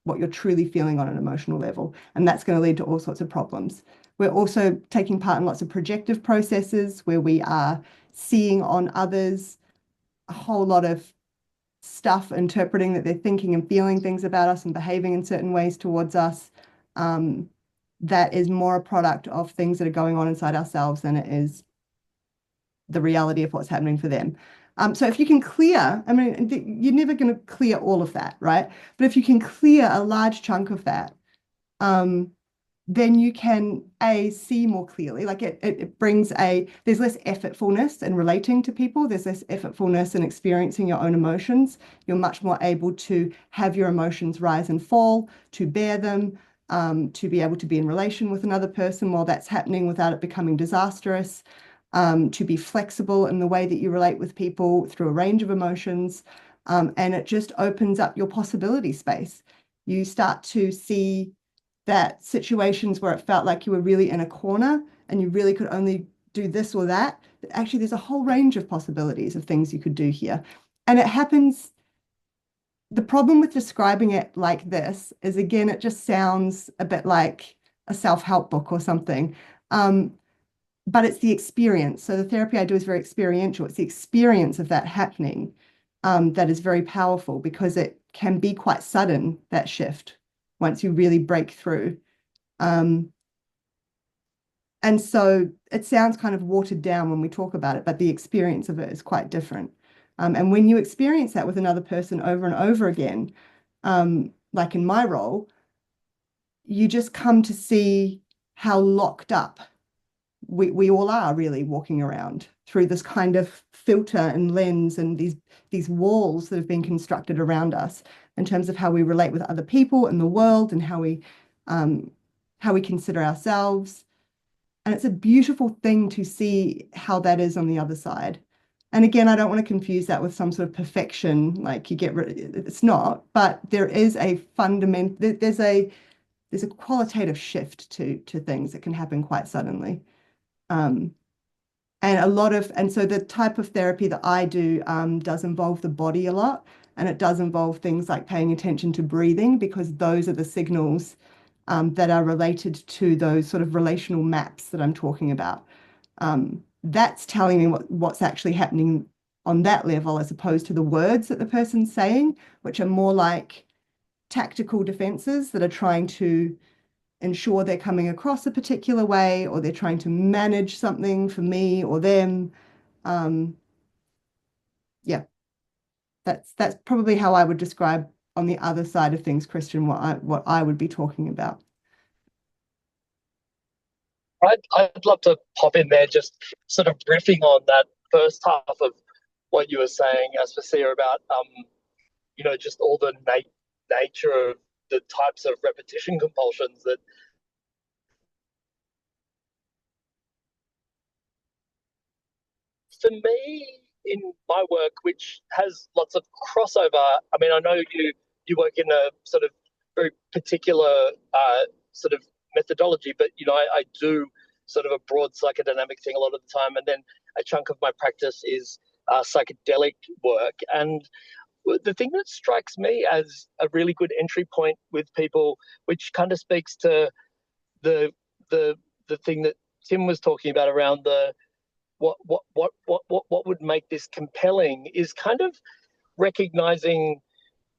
what you're truly feeling on an emotional level. And that's going to lead to all sorts of problems. We're also taking part in lots of projective processes where we are seeing on others a whole lot of stuff, interpreting that they're thinking and feeling things about us and behaving in certain ways towards us. That is more a product of things that are going on inside ourselves than it is the reality of what's happening for them. So if you can clear, I mean, you're never going to clear all of that, right? But if you can clear a large chunk of that, then you can see more clearly. Like it brings there's less effortfulness in relating to people. There's less effortfulness in experiencing your own emotions. You're much more able to have your emotions rise and fall, to bear them, to be able to be in relation with another person while that's happening without it becoming disastrous, to be flexible in the way that you relate with people through a range of emotions. And it just opens up your possibility space. You start to see that situations where it felt like you were really in a corner and you really could only do this or that, actually there's a whole range of possibilities of things you could do here. And it happens, the problem with describing it like this is, again, it just sounds a bit like a self-help book or something. But it's the experience. So the therapy I do is very experiential. It's the experience of that happening that is very powerful, because it can be quite sudden, that shift, once you really break through. And so it sounds kind of watered down when we talk about it, but the experience of it is quite different. And when you experience that with another person over and over again, like in my role, you just come to see how locked up we all are really walking around through this kind of filter and lens and these walls that have been constructed around us in terms of how we relate with other people in the world and how we consider ourselves. And it's a beautiful thing to see how that is on the other side. And again, I don't want to confuse that with some sort of perfection, like you get rid, it's not, but there is a fundamental, there's a qualitative shift to things that can happen quite suddenly. And so the type of therapy that I do does involve the body a lot, and it does involve things like paying attention to breathing, because those are the signals that are related to those sort of relational maps that I'm talking about. That's telling me what's actually happening on that level, as opposed to the words that the person's saying, which are more like tactical defenses that are trying to ensure they're coming across a particular way, or they're trying to manage something for me or them. Yeah, that's probably how I would describe on the other side of things, Christian, what I would be talking about. I'd love to pop in there, just sort of riffing on that first half of what you were saying, Aspasia, about just all the nature of the types of repetition compulsions that for me in my work, which has lots of crossover. I mean, I know you work in a sort of very particular sort of methodology, but I do sort of a broad psychodynamic thing a lot of the time, and then a chunk of my practice is psychedelic work. And the thing that strikes me as a really good entry point with people, which kind of speaks to the the the thing that Tim was talking about around the what would make this compelling is kind of recognizing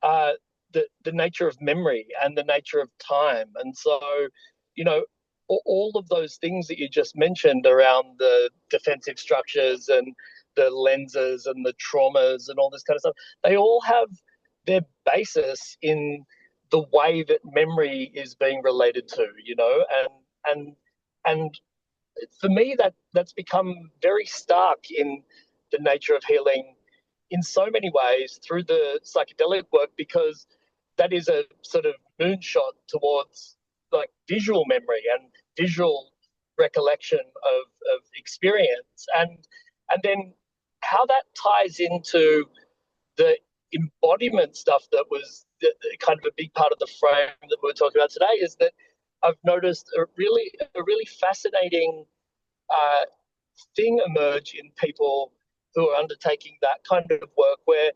uh, the nature of memory and the nature of time. And so, you know, all of those things that you just mentioned around the defensive structures and the lenses and the traumas and all this kind of stuff, they all have their basis in the way that memory is being related to, and for me that's become very stark in the nature of healing in so many ways through the psychedelic work, because that is a sort of moonshot towards like visual memory and visual recollection of experience, and then how that ties into the embodiment stuff that was kind of a big part of the frame that we're talking about today is that I've noticed a really fascinating uh, thing emerge in people who are undertaking that kind of work, where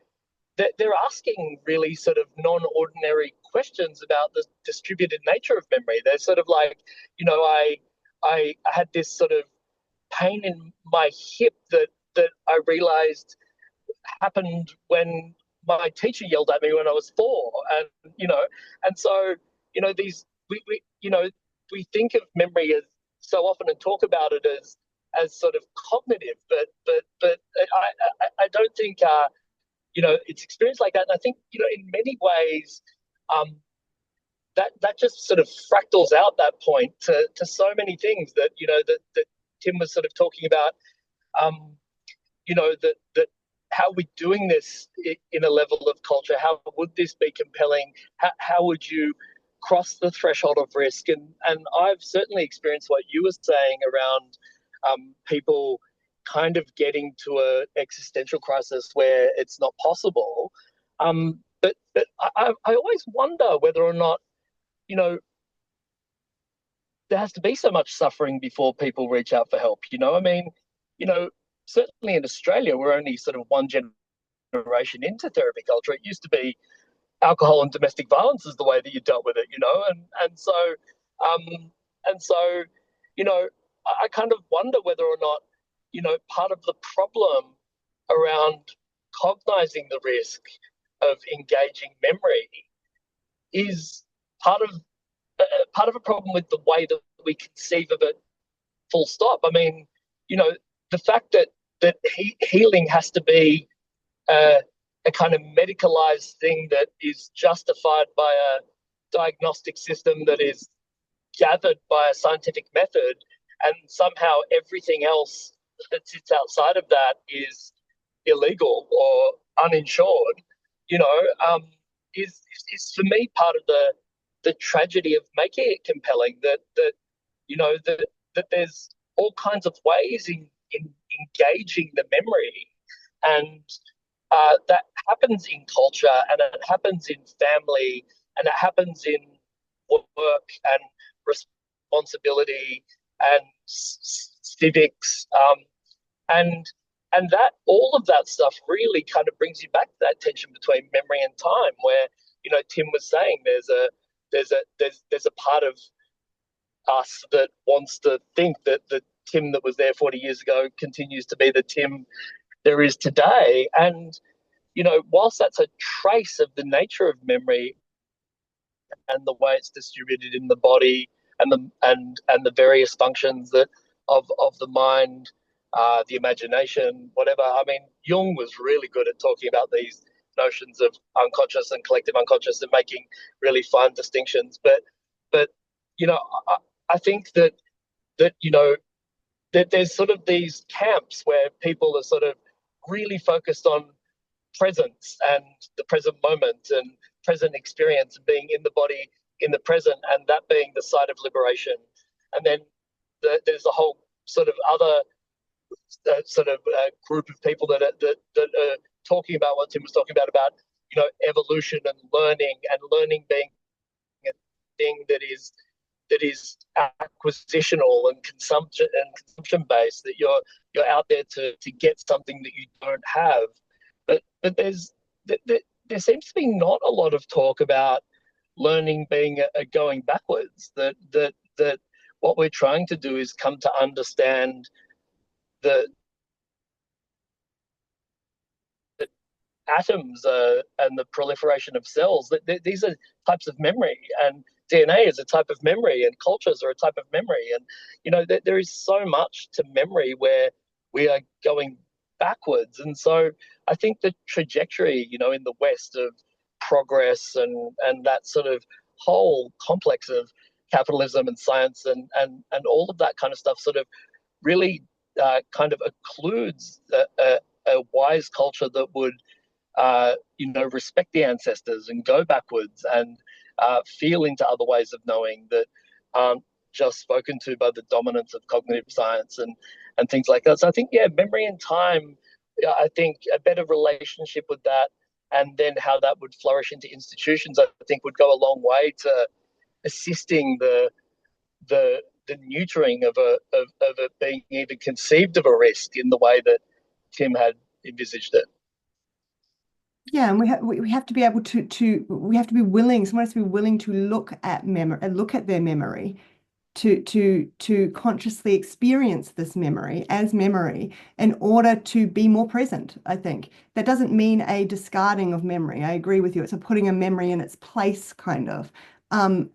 they're asking really sort of non-ordinary questions about the distributed nature of memory. They're sort of like, I had this sort of pain in my hip that I realized happened when my teacher yelled at me when I was 4, and so these we think of memory as so often and talk about it as sort of cognitive, but I don't think it's experienced like that. And I think in many ways that just sort of fractals out that point to so many things that Tim was sort of talking about. That how are we doing this in a level of culture? How would this be compelling? How would you cross the threshold of risk? And I've certainly experienced what you were saying around people kind of getting to a existential crisis where it's not possible. But I always wonder whether or not, there has to be so much suffering before people reach out for help. I mean, certainly in Australia, we're only sort of one generation into therapy culture. It used to be alcohol and domestic violence is the way that you dealt with it, um, and so, I kind of wonder whether or not, part of the problem around cognizing the risk of engaging memory is part of a problem with the way that we conceive of it. Full stop. I mean, the fact that healing has to be a kind of medicalized thing that is justified by a diagnostic system that is gathered by a scientific method, and somehow everything else that sits outside of that is illegal or uninsured, is for me part of the tragedy of making it compelling. That there's all kinds of ways in engaging the memory, and that happens in culture, and it happens in family, and it happens in work and responsibility and civics, and that all of that stuff really kind of brings you back to that tension between memory and time, where Tim was saying there's a part of us that wants to think that the Tim that was there 40 years ago continues to be the Tim there is today. And whilst that's a trace of the nature of memory and the way it's distributed in the body and the various functions that of the mind, the imagination, whatever. I mean, Jung was really good at talking about these notions of unconscious and collective unconscious and making really fine distinctions. But I think that that there's sort of these camps where people are sort of really focused on presence and the present moment and present experience and being in the body in the present, and that being the site of liberation. And then there's a whole sort of other group of people that are talking about what Tim was talking about evolution and learning being a thing that is acquisitional and consumption based, that you're out there to get something that you don't have. But there seems to be not a lot of talk about learning being a going backwards. That what we're trying to do is come to understand the atoms and the proliferation of cells. These are types of memory, and DNA is a type of memory, and cultures are a type of memory. And there is so much to memory where we are going backwards. And so I think the trajectory, in the West of progress and that sort of whole complex of capitalism and science and all of that kind of stuff sort of really kind of occludes a wise culture that would respect the ancestors and go backwards and feel into other ways of knowing that aren't just spoken to by the dominance of cognitive science and things like that. So I think, memory and time, I think a better relationship with that, and then how that would flourish into institutions, I think would go a long way to assisting the neutering of it being even conceived of a risk in the way that Tim had envisaged it. Yeah, and we have to be able to we have to be willing. Someone has to be willing to look at their memory, to consciously experience this memory as memory in order to be more present. I think that doesn't mean a discarding of memory. I agree with you. It's a putting a memory in its place, kind of, and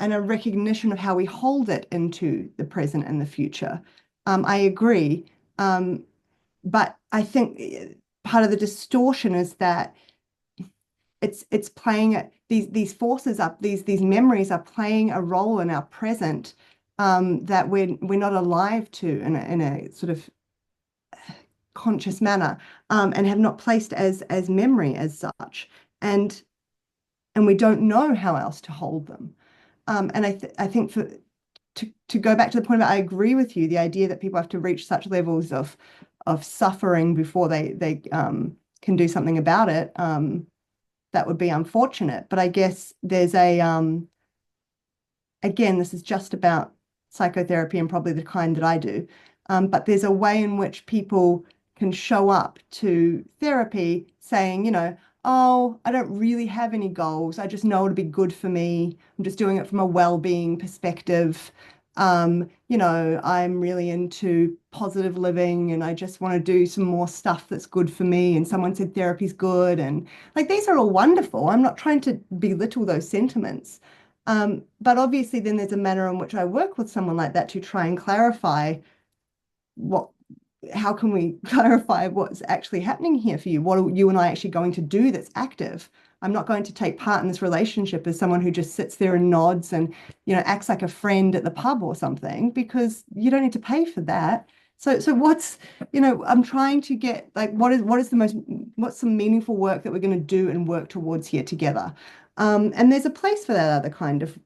a recognition of how we hold it into the present and the future. I agree, but I think part of the distortion is that it's playing these forces up, these memories are playing a role in our present that we're not alive to in a sort of conscious manner, and have not placed as memory as such, and we don't know how else to hold them. And I think to go back to the point about, I agree with you, the idea that people have to reach such levels of suffering before they can do something about it. That would be unfortunate. But I guess there's again, this is just about psychotherapy and probably the kind that I do. But there's a way in which people can show up to therapy saying, oh, I don't really have any goals. I just know it'll be good for me. I'm just doing it from a well-being perspective. I'm really into positive living and I just want to do some more stuff that's good for me. And someone said therapy's good. And these are all wonderful. I'm not trying to belittle those sentiments. But obviously then there's a manner in which I work with someone like that to try and clarify how can we clarify what's actually happening here for you? What are you and I actually going to do that's active? I'm not going to take part in this relationship as someone who just sits there and nods and, acts like a friend at the pub or something, because you don't need to pay for that. So what's, I'm trying to get what's some meaningful work that we're going to do and work towards here together. And there's a place for that other kind of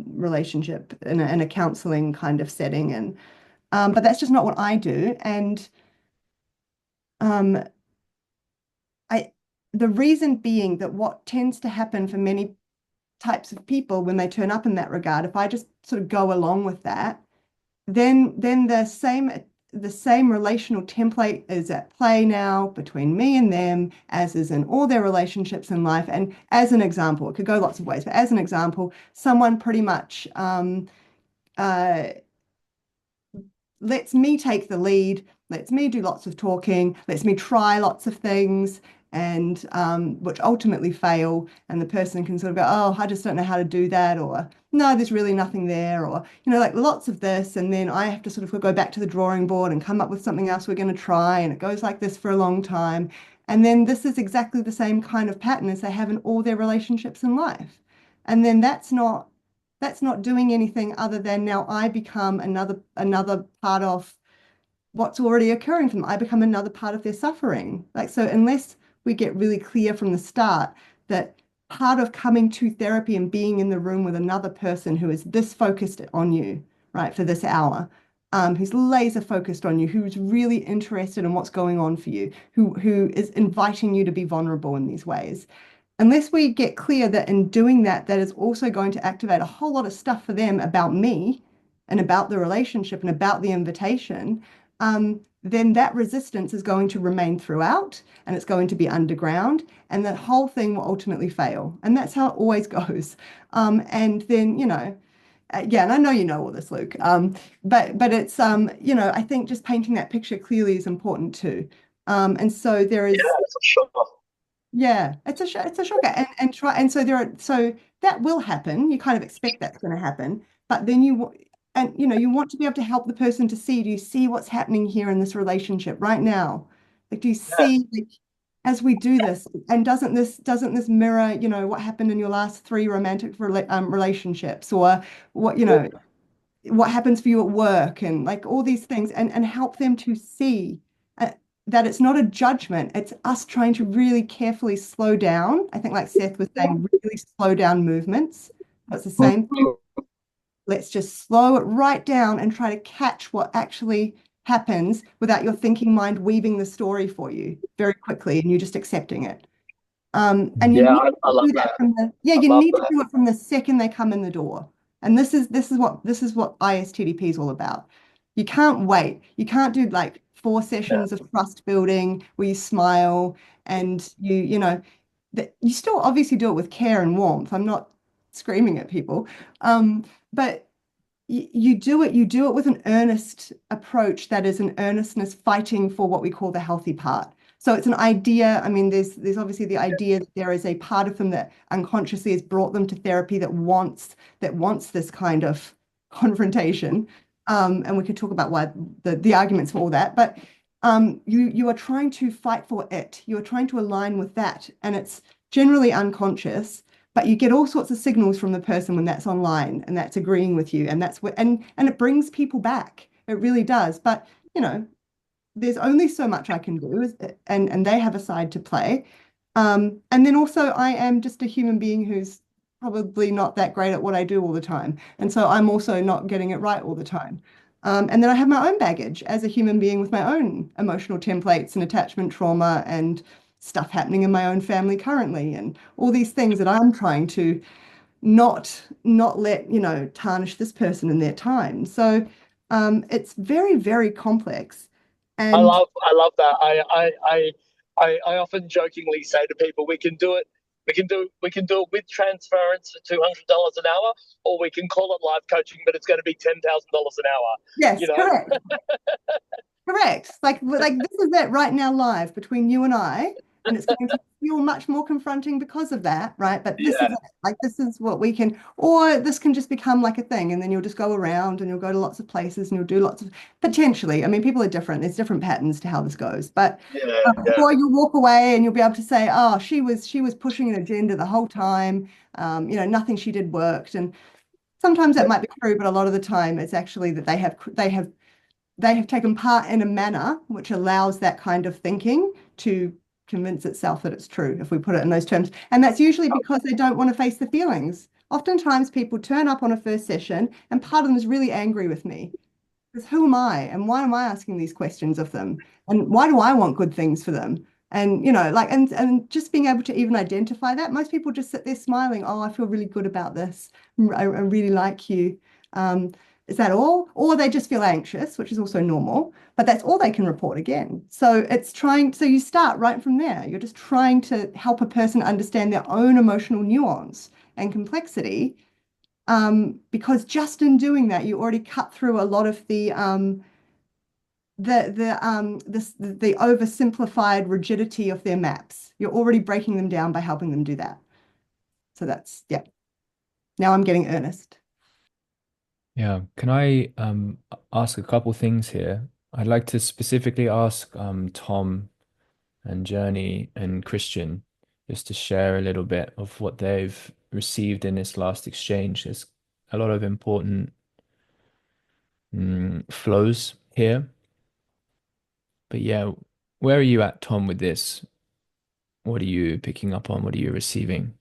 relationship in a counseling kind of setting. And but that's just not what I do. And the reason being that what tends to happen for many types of people when they turn up in that regard, if I just sort of go along with that, then the same relational template is at play now between me and them, as is in all their relationships in life. And as an example, it could go lots of ways, but as an example, someone pretty much lets me take the lead, lets me do lots of talking, lets me try lots of things, and which ultimately fail. And the person can sort of go, oh, I just don't know how to do that, or no, there's really nothing there, or, lots of this. And then I have to sort of go back to the drawing board and come up with something else we're going to try. And it goes like this for a long time. And then this is exactly the same kind of pattern as they have in all their relationships in life. And then that's not doing anything other than now I become another part of what's already occurring for them. I become another part of their suffering. Like, so unless we get really clear from the start that part of coming to therapy and being in the room with another person who is this focused on you, right, for this hour, who's laser focused on you, who's really interested in what's going on for you, who is inviting you to be vulnerable in these ways. Unless we get clear that in doing that, that is also going to activate a whole lot of stuff for them about me and about the relationship and about the invitation, then that resistance is going to remain throughout and it's going to be underground and the whole thing will ultimately fail. And that's how it always goes. And then, yeah, and I know you know all this, Luke. But it's I think just painting that picture clearly is important too. And so there is, Yeah, for sure. yeah, it's a shocker, and so so that will happen. You kind of expect that's going to happen, but then you want to be able to help the person to see. Do you see what's happening here in this relationship right now? Like, do you Yeah. see, like, as we do this, and doesn't this mirror, what happened in your last three romantic relationships, or what what happens for you at work, and like all these things, and help them to see uh, that it's not a judgment. It's us trying to really carefully slow down. I think, like Seth was saying, really slow down movements. That's the same thing. Let's just slow it right down and try to catch what actually happens without your thinking mind weaving the story for you very quickly and you just accepting it. And you Yeah, need I to love do that that. from the yeah, I you love need to that. do it from the second they come in the door. And this is what ISTDP is all about. You can't wait. You can't do like 4 sessions of trust building where you smile and that you still obviously do it with care and warmth. I'm not screaming at people. But you do it with an earnest approach that is an earnestness fighting for what we call the healthy part. So it's an idea. I mean, there's obviously the idea that there is a part of them that unconsciously has brought them to therapy that wants this kind of confrontation. And we could talk about why the arguments for all that. But you are trying to fight for it. You are trying to align with that, and it's generally unconscious. But you get all sorts of signals from the person when that's online and that's agreeing with you, and that's what and it brings people back. It really does. But there's only so much I can do, and they have a side to play. And then also I am just a human being who's probably not that great at what I do all the time. And so I'm also not getting it right all the time. And then I have my own baggage as a human being with my own emotional templates and attachment trauma and stuff happening in my own family currently, and all these things that I'm trying to not let tarnish this person in their time. So it's very, very complex. And I love that. I often jokingly say to people, we can do it. We can do it with transference for $200 an hour, or we can call it life coaching, but it's going to be $10,000 an hour. yes, You know? correct. Correct. Like this is it right now live between you and I, and it's going to feel much more confronting because of that, right? But this is Yeah, it. Like this is what we can, or this can just become like a thing, and then you'll just go around and you'll go to lots of places and you'll do lots of potentially. I mean, people are different. There's different patterns to how this goes, but yeah, yeah. or you'll walk away and you'll be able to say, oh, she was pushing an agenda the whole time. Nothing she did worked, and sometimes that might be true, but a lot of the time it's actually that they have taken part in a manner which allows that kind of thinking to convince itself that it's true, if we put it in those terms. And that's usually because they don't want to face the feelings. Oftentimes, people turn up on a first session, and part of them is really angry with me. Because who am I? And why am I asking these questions of them? And why do I want good things for them? And and just being able to even identify that, most people just sit there smiling. Oh, I feel really good about this. I really like you. Um, is that all? Or they just feel anxious, which is also normal, but that's all they can report again. So you start right from there. You're just trying to help a person understand their own emotional nuance and complexity, because just in doing that, you already cut through a lot of the oversimplified rigidity of their maps. You're already breaking them down by helping them do that. So that's, yeah. Now I'm getting earnest. Yeah. Can I ask a couple things here? I'd like to specifically ask Tom and Jurnee and Christian just to share a little bit of what they've received in this last exchange. There's a lot of important flows here. But yeah, where are you at, Tom, with this? What are you picking up on? What are you receiving?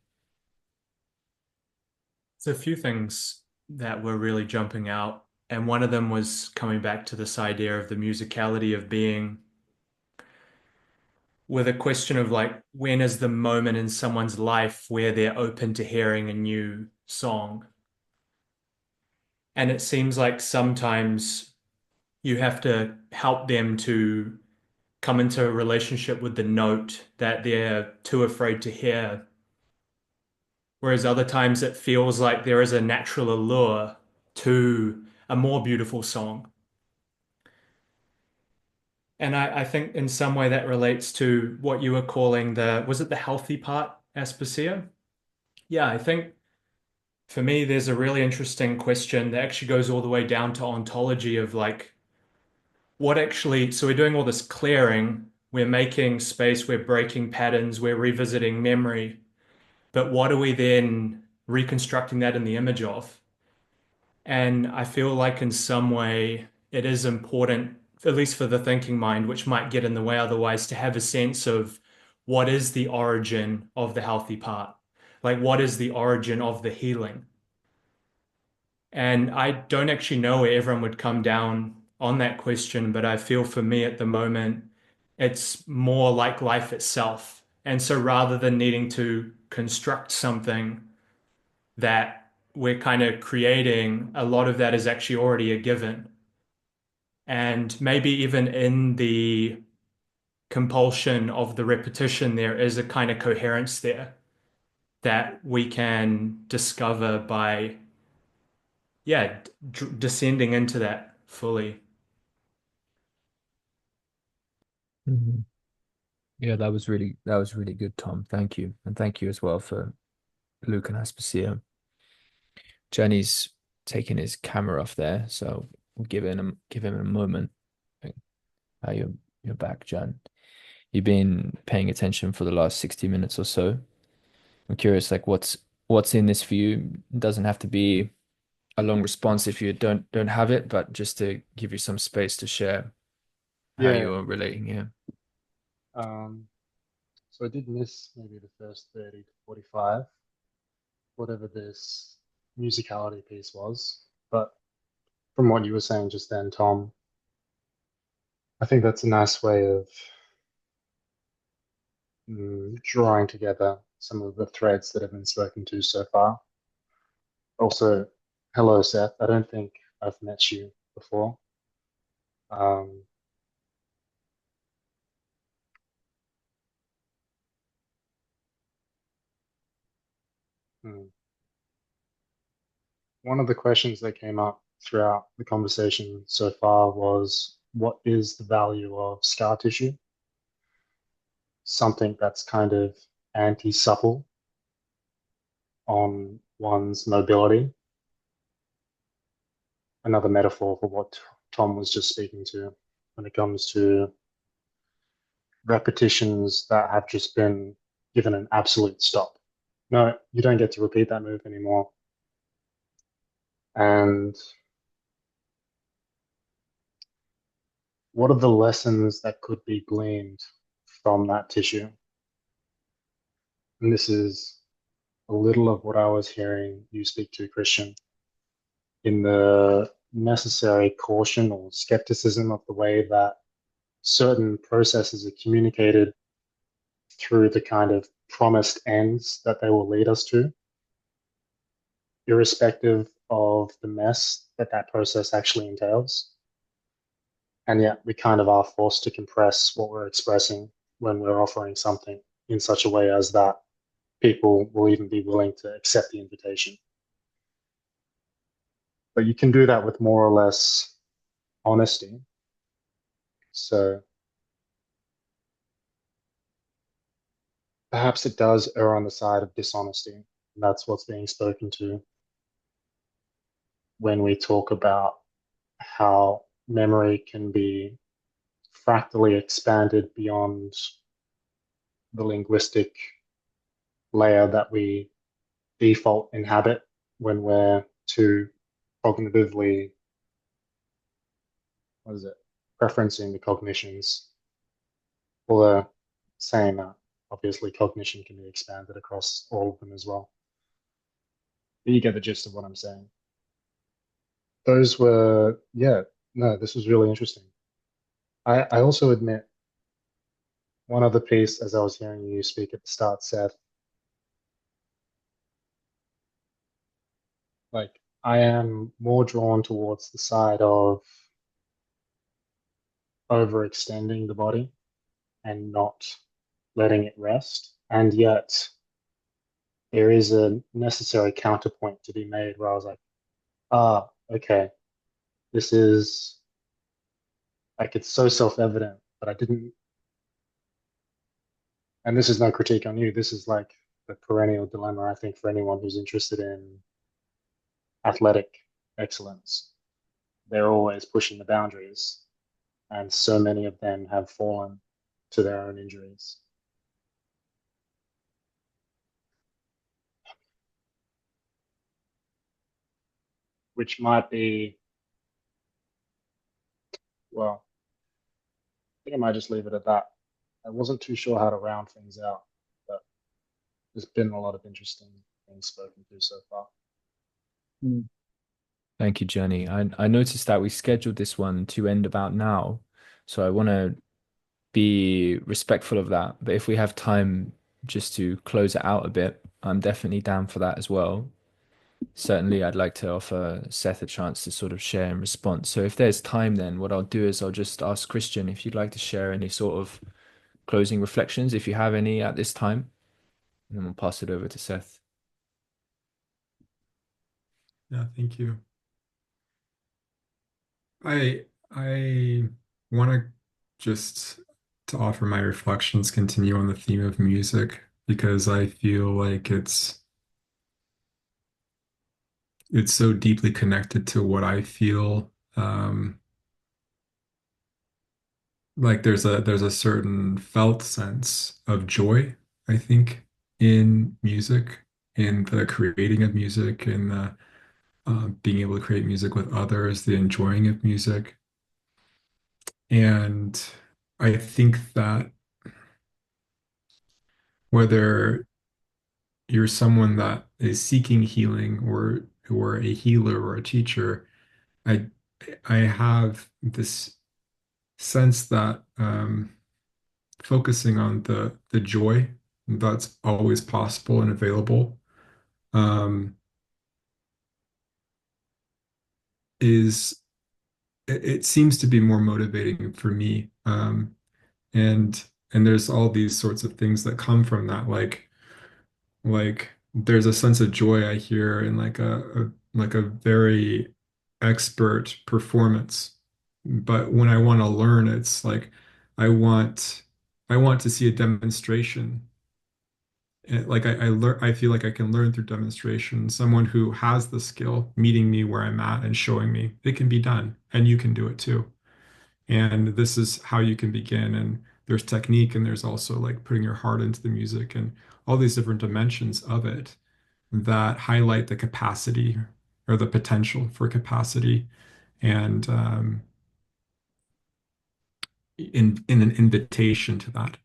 So a few things that were really jumping out, and one of them was coming back to this idea of the musicality of being, with a question of like, when is the moment in someone's life where they're open to hearing a new song? And it seems like sometimes you have to help them to come into a relationship with the note that they're too afraid to hear. Whereas other times it feels like there is a natural allure to a more beautiful song. And I think in some way that relates to what you were calling was it the healthy part, Aspasia? Yeah, I think for me, there's a really interesting question that actually goes all the way down to ontology of like, what actually, so we're doing all this clearing, we're making space, we're breaking patterns, we're revisiting memory, but what are we then reconstructing that in the image of? And I feel like in some way it is important, at least for the thinking mind, which might get in the way otherwise, to have a sense of what is the origin of the healthy part? Like, what is the origin of the healing? And I don't actually know where everyone would come down on that question, but I feel for me at the moment, it's more like life itself. And so rather than needing to construct something that we're kind of creating, a lot of that is actually already a given. And maybe even in the compulsion of the repetition, there is a kind of coherence there that we can discover by, yeah, descending into that fully. Mhm. Yeah, that was really good, Tom. Thank you. And thank you as well for Luke and Aspasia. Jurnee's taking his camera off there, so we'll give him a moment. You're back, Jan. You've been paying attention for the last 60 minutes or so. I'm curious, like what's in this for you? It doesn't have to be a long response if you don't have it, but just to give you some space to share how Yeah. you're relating here. So I did miss maybe the first 30 to 45, whatever this musicality piece was. But from what you were saying just then, Tom, I think that's a nice way of drawing together some of the threads that have been spoken to so far. Also, hello, Seth. I don't think I've met you before. Um, hmm. One of the questions that came up throughout the conversation so far was, what is the value of scar tissue? Something that's kind of anti-supple on one's mobility. Another metaphor for what Tom was just speaking to when it comes to repetitions that have just been given an absolute stop. No, you don't get to repeat that move anymore. And what are the lessons that could be gleaned from that tissue? And this is a little of what I was hearing you speak to, Christian, in the necessary caution or skepticism of the way that certain processes are communicated through the kind of promised ends that they will lead us to, irrespective of the mess that that process actually entails. And yet we kind of are forced to compress what we're expressing when we're offering something in such a way as that people will even be willing to accept the invitation. But you can do that with more or less honesty. So perhaps it does err on the side of dishonesty. That's what's being spoken to when we talk about how memory can be fractally expanded beyond the linguistic layer that we default inhabit when we're too cognitively, what is it, preferencing the cognitions Although saying that, obviously cognition can be expanded across all of them as well. But you get the gist of what I'm saying. Those were, yeah, no, this was really interesting. I also admit one other piece as I was hearing you speak at the start, Seth, like I am more drawn towards the side of overextending the body and not letting it rest. And yet there is a necessary counterpoint to be made where I was like, ah, okay, this is like it's so self-evident, but I didn't, and this is no critique on you. This is like the perennial dilemma, I think, for anyone who's interested in athletic excellence. They're always pushing the boundaries, and so many of them have fallen to their own injuries. Which might be, well, I think I might just leave it at that. I wasn't too sure how to round things out, but there's been a lot of interesting things spoken to so far. Thank you, Jurnee. I noticed that we scheduled this one to end about now, so I want to be respectful of that. But if we have time just to close it out a bit, I'm definitely down for that as well. Certainly, I'd like to offer Seth a chance to sort of share in response. So if there's time, then what I'll do is I'll just ask Christian if you'd like to share any sort of closing reflections, if you have any at this time, and then we'll pass it over to Seth. Yeah, thank you. I want to just to offer my reflections, continue on the theme of music because I feel like it's so deeply connected to what I feel. Like there's a certain felt sense of joy, I think, in music, in the creating of music, in the being able to create music with others, the enjoying of music. And I think that whether you're someone that is seeking healing or a healer or a teacher, I I have this sense that focusing on the joy that's always possible and available um, is it seems to be more motivating for me. And and there's all these sorts of things that come from that, like there's a sense of joy I hear in like a very expert performance. But when I want to learn, it's like I want I want to see a demonstration. Like I learn, I feel like I can learn through demonstration. Someone who has the skill meeting me where I'm at and showing me it can be done, and you can do it too. And this is how you can begin. And there's technique, and there's also like putting your heart into the music and all these different dimensions of it that highlight the capacity or the potential for capacity and in an invitation to that.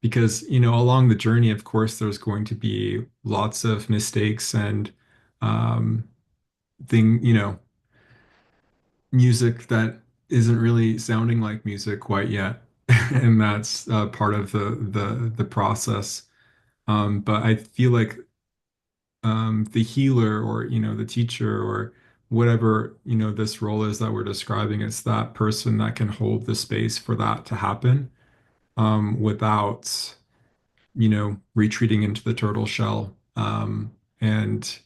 Because, along the journey, of course, there's going to be lots of mistakes and um, music that isn't really sounding like music quite yet. And that's part of the process. But I feel like the healer or the teacher or whatever this role is that we're describing, it's that person that can hold the space for that to happen without retreating into the turtle shell and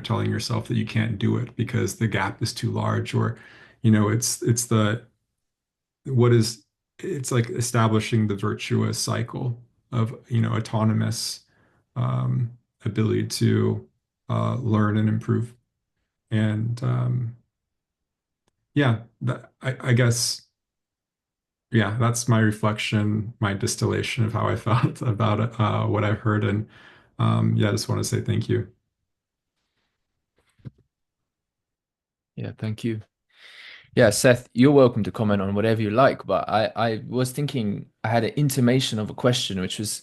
telling yourself that you can't do it because the gap is too large or it's the what is it's like establishing the virtuous cycle of autonomous um, ability to learn and improve. And yeah, I guess, yeah, that's my reflection, my distillation of how I felt about what I've heard. And yeah, I just want to say thank you. Yeah, thank you. Yeah, Seth, you're welcome to comment on whatever you like, but I was thinking I had an intimation of a question, which was,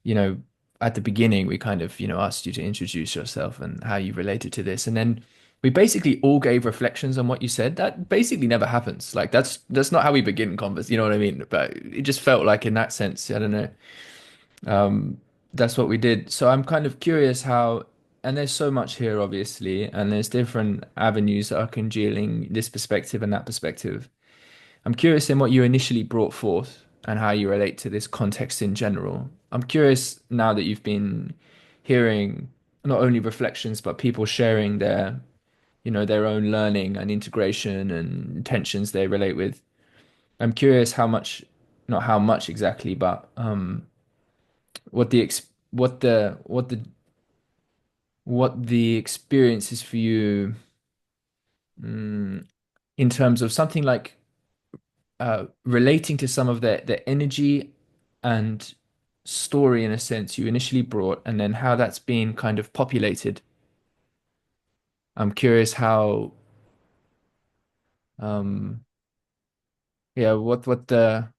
you know, at the beginning we kind of, asked you to introduce yourself and how you related to this. And then we basically all gave reflections on what you said. That basically never happens. Like that's not how we begin convers, you know what I mean? But it just felt like in that sense, I don't know. That's what we did. So I'm kind of curious how, and there's so much here, obviously, and there's different avenues that are congealing this perspective and that perspective. I'm curious in what you initially brought forth and how you relate to this context in general. I'm curious now that you've been hearing not only reflections, but people sharing their own learning and integration and tensions they relate with. I'm curious how much, not how much exactly, but what the ex what the experience is for you, mm, in terms of something like relating to some of the energy and story in a sense you initially brought, and then how that's been kind of populated. I'm curious how, um, yeah, what the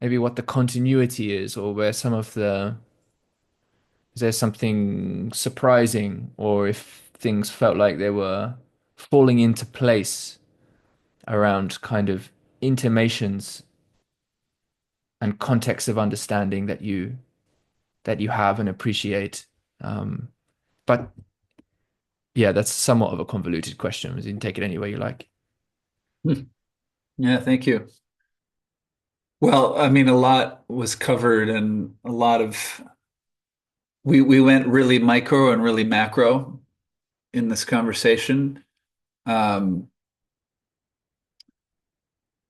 maybe what the continuity is, or where some of the is there something surprising, or if things felt like they were falling into place around kind of intimations and context of understanding that you have and appreciate. Um, but yeah, that's somewhat of a convoluted question. You can take it any way you like. Yeah, thank you. Well, I mean, a lot was covered and a lot of we went really micro and really macro in this conversation. Um,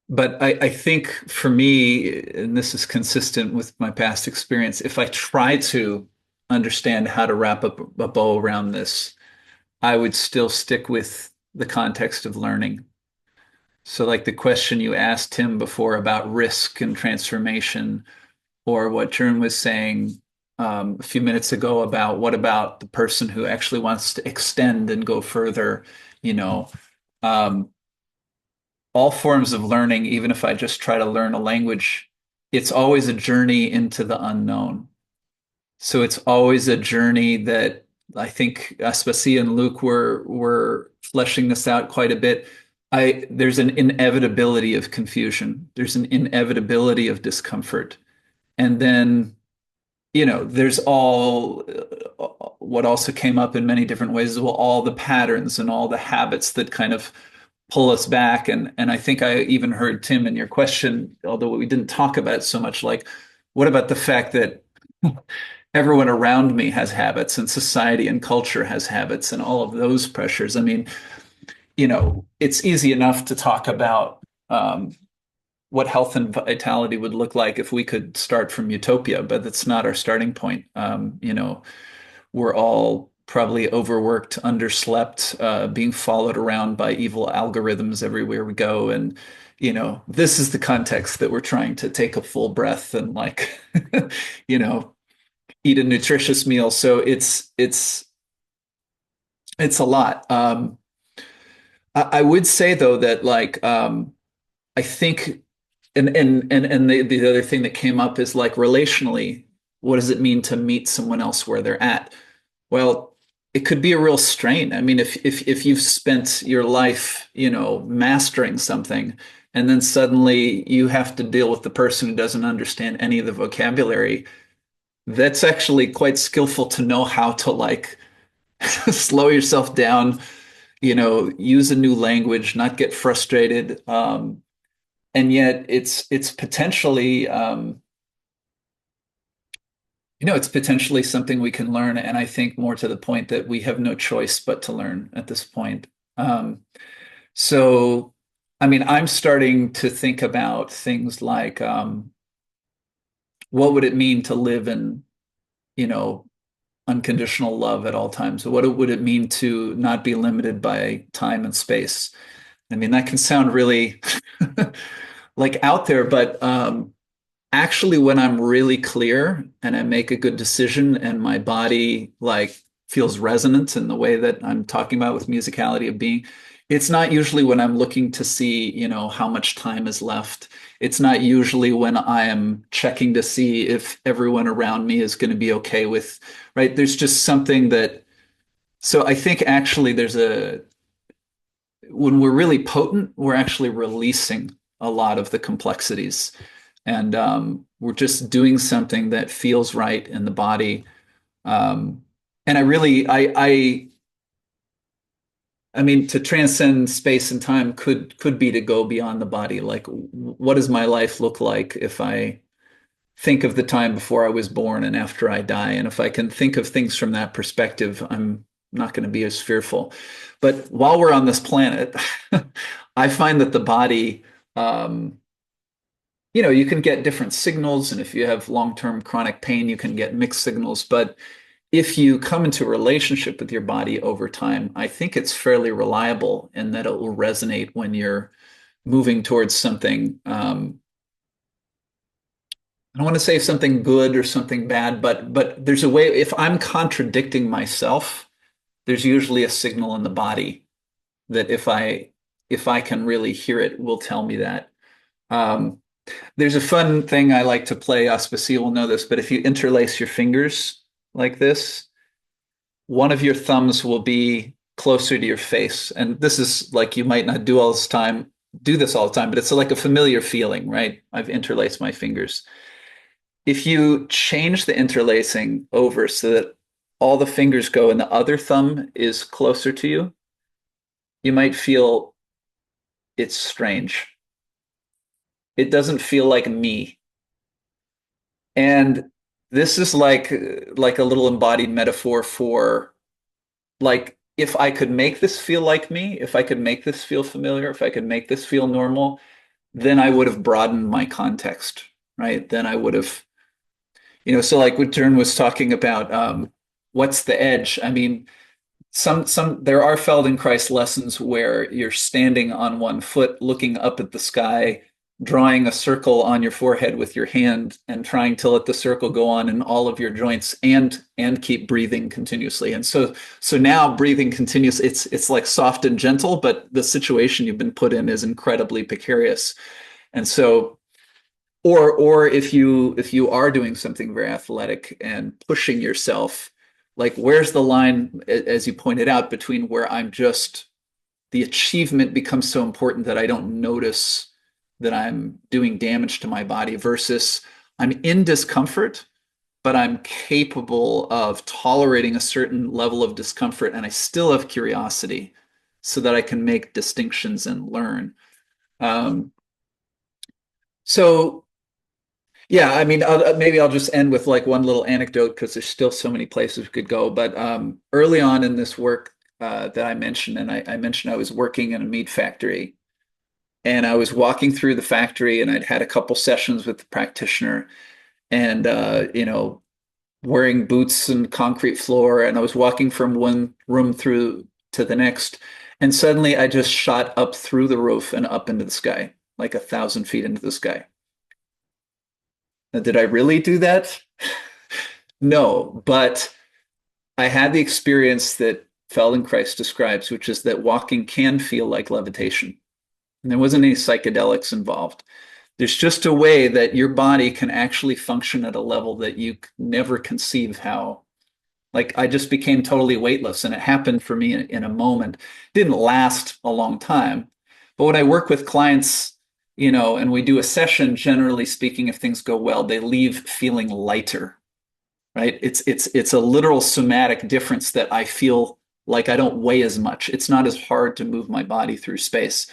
but I think for me, and this is consistent with my past experience, if I try to understand how to wrap up a bow around this, I would still stick with the context of learning. So, like the question you asked Tim before about risk and transformation, or what Jern was saying a few minutes ago about what about the person who actually wants to extend and go further, you know, um, all forms of learning, even if I just try to learn a language, it's always a journey into the unknown. So it's always a journey that I think Aspasia and Luke were fleshing this out quite a bit. There's an inevitability of confusion. There's an inevitability of discomfort. And then, there's all what also came up in many different ways as well, all the patterns and all the habits that kind of pull us back. And I think I even heard Tim in your question, although we didn't talk about it so much, like, what about the fact that everyone around me has habits and society and culture has habits and all of those pressures? I mean, it's easy enough to talk about what health and vitality would look like if we could start from utopia, but that's not our starting point. We're all probably overworked, underslept, being followed around by evil algorithms everywhere we go. And, this is the context that we're trying to take a full breath and like, eat a nutritious meal. So it's a lot. I would say though that like I think and the other thing that came up is like relationally, what does it mean to meet someone else where they're at? Well, it could be a real strain. I mean, if you've spent your life, mastering something, and then suddenly you have to deal with the person who doesn't understand any of the vocabulary, that's actually quite skillful to know how to like slow yourself down, use a new language, not get frustrated. And yet it's potentially it's potentially something we can learn, and I think more to the point that we have no choice but to learn at this point. So I mean, I'm starting to think about things like what would it mean to live in, you know, unconditional love at all times? What would it mean to not be limited by time and space? I mean, that can sound really like out there, but actually, when I'm really clear and I make a good decision and my body like feels resonant in the way that I'm talking about with musicality of being, It's not usually when I'm looking to see, how much time is left. It's not usually when I am checking to see if everyone around me is going to be okay with, right? There's just something that, so I think actually when we're really potent, we're actually releasing a lot of the complexities. And we're just doing something that feels right in the body. And I mean, to transcend space and time could be to go beyond the body. Like, what does my life look like if I think of the time before I was born and after I die? And if I can think of things from that perspective, I'm not going to be as fearful. But while we're on this planet, I find that the body, you can get different signals, and if you have long-term chronic pain, you can get mixed signals. But if you come into a relationship with your body over time, I think it's fairly reliable and that it will resonate when you're moving towards something. I don't want to say something good or something bad, but there's a way. If I'm contradicting myself, there's usually a signal in the body that if I can really hear it, will tell me that. Um, there's a fun thing I like to play. Aspasia will know this, but if you interlace your fingers like this, one of your thumbs will be closer to your face. And this is like you might not do this all the time, but it's like a familiar feeling, right? I've interlaced my fingers. If you change the interlacing over so that all the fingers go and the other thumb is closer to you, you might feel it's strange. It doesn't feel like me. And this is like a little embodied metaphor for, like, if I could make this feel like me, if I could make this feel familiar, if I could make this feel normal, then I would have broadened my context, right? Then I would have, so like what Jurnee was talking about, what's the edge? I mean, there are Feldenkrais lessons where you're standing on one foot, looking up at the sky, drawing a circle on your forehead with your hand and trying to let the circle go on in all of your joints and keep breathing continuously. And so now breathing continuous, it's like soft and gentle, but the situation you've been put in is incredibly precarious. And so, or if you are doing something very athletic and pushing yourself, like, where's the line, as you pointed out, between where the achievement becomes so important that I don't notice that I'm doing damage to my body versus I'm in discomfort, but I'm capable of tolerating a certain level of discomfort and I still have curiosity so that I can make distinctions and learn. So yeah, I mean, maybe I'll just end with like one little anecdote because there's still so many places we could go. But early on in this work that I mentioned, and I mentioned I was working in a meat factory, and I was walking through the factory, and I'd had a couple sessions with the practitioner, and wearing boots and concrete floor, and I was walking from one room through to the next, and suddenly I just shot up through the roof and up into the sky, like 1,000 feet into the sky. Now, did I really do that? No, but I had the experience that Feldenkrais describes, which is that walking can feel like levitation. And there wasn't any psychedelics involved. There's just a way that your body can actually function at a level that you never conceive how. Like, I just became totally weightless, and it happened for me in a moment. It didn't last a long time. But when I work with clients, and we do a session, generally speaking, if things go well, they leave feeling lighter, right? It's a literal somatic difference that I feel like I don't weigh as much. It's not as hard to move my body through space.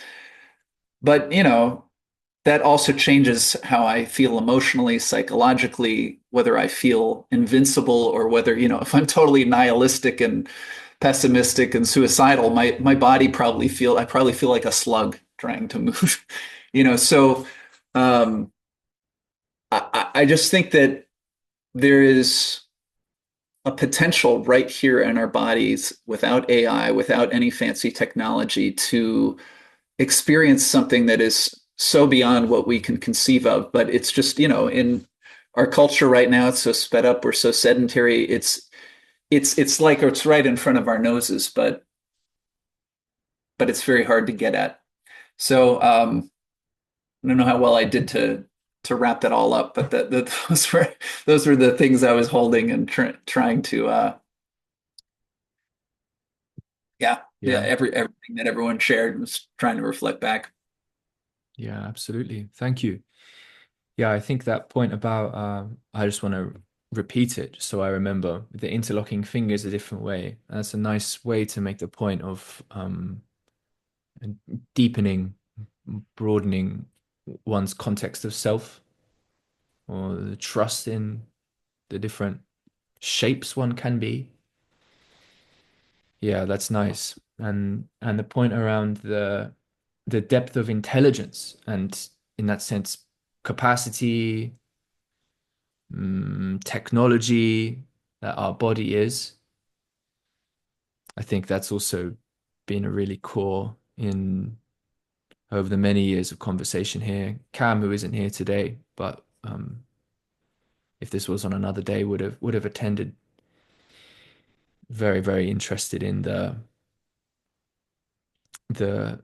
But, that also changes how I feel emotionally, psychologically, whether I feel invincible or whether, if I'm totally nihilistic and pessimistic and suicidal, my body I probably feel like a slug trying to move. So I just think that there is a potential right here in our bodies without AI, without any fancy technology, to experience something that is so beyond what we can conceive of. But it's just, in our culture right now, it's so sped up, we're so sedentary. It's like it's right in front of our noses, but but it's very hard to get at. So I don't know how well I did to wrap that all up, but those were the things I was holding and trying to yeah, Yeah. everything that everyone shared was trying to reflect back. Yeah, absolutely. Thank you. Yeah, I think that point about I just want to repeat it just so I remember the interlocking fingers a different way. That's a nice way to make the point of deepening, broadening one's context of self or the trust in the different shapes one can be. Yeah, that's nice. And the point around the depth of intelligence and in that sense capacity, technology that our body is. I think that's also been a really core in over the many years of conversation here. Cam, who isn't here today, but if this was on another day, would have attended. Very, very interested in the the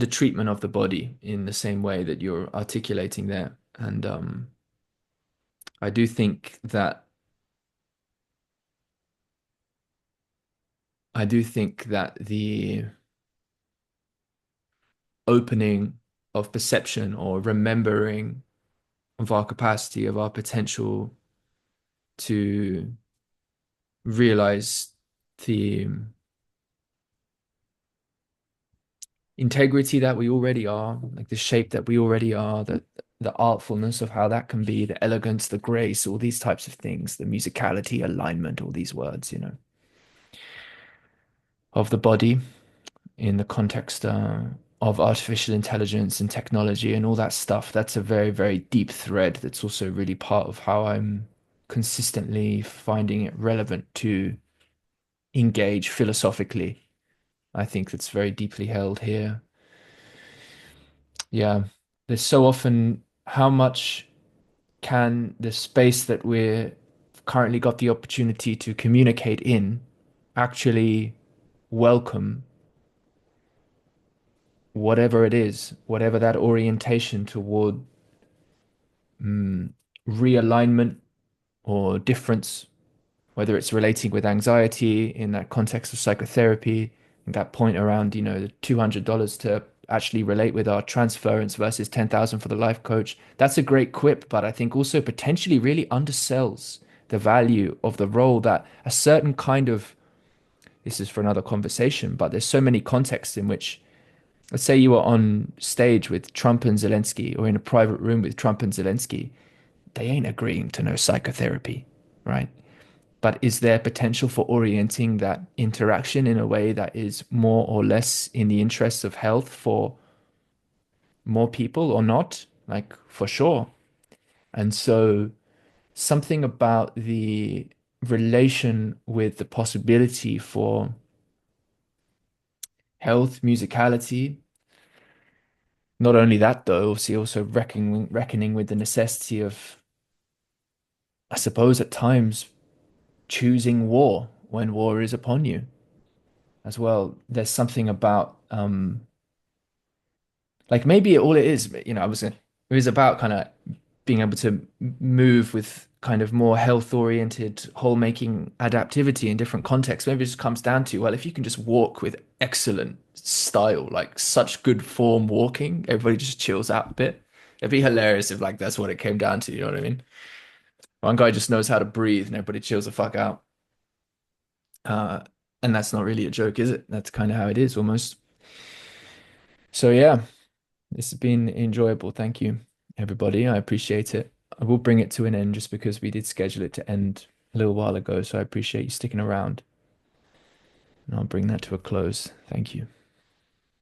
treatment of the body in the same way that you're articulating there. And I do think that the opening of perception or remembering of our capacity, of our potential to realize the integrity that we already are, like the shape that we already are, the artfulness of how that can be, the elegance, the grace, all these types of things, the musicality, alignment, all these words, of the body in the context of artificial intelligence and technology and all that stuff. That's a very, very deep thread that's also really part of how I'm consistently finding it relevant to engage philosophically. I think that's very deeply held here. Yeah, there's so often how much can the space that we're currently got the opportunity to communicate in actually welcome whatever it is, whatever that orientation toward realignment or difference, whether it's relating with anxiety in that context of psychotherapy, and that point around, the $200 to actually relate with our transference versus 10,000 for the life coach. That's a great quip, but I think also potentially really undersells the value of the role that a certain kind of, this is for another conversation, but there's so many contexts in which, let's say you were on stage with Trump and Zelensky or in a private room with Trump and Zelensky, they ain't agreeing to no psychotherapy, right? But is there potential for orienting that interaction in a way that is more or less in the interests of health for more people or not? Like, for sure. And so, something about the relation with the possibility for health, musicality. Not only that, though, obviously also reckoning with the necessity of, I suppose, at times choosing war when war is upon you as well. There's something about like maybe all it is, it was about kind of being able to move with kind of more health oriented whole making adaptivity in different contexts. Maybe it just comes down to, well, if you can just walk with excellent style, like such good form walking, everybody just chills out a bit. It'd be hilarious if like that's what it came down to, you know what I mean? One guy just knows how to breathe and everybody chills the fuck out. Uh, and that's not really a joke, is it? That's kind of how it is almost. So yeah, this has been enjoyable. Thank you, everybody. I appreciate it. I will bring it to an end just because we did schedule it to end a little while ago. So I appreciate you sticking around. And I'll bring that to a close. Thank you.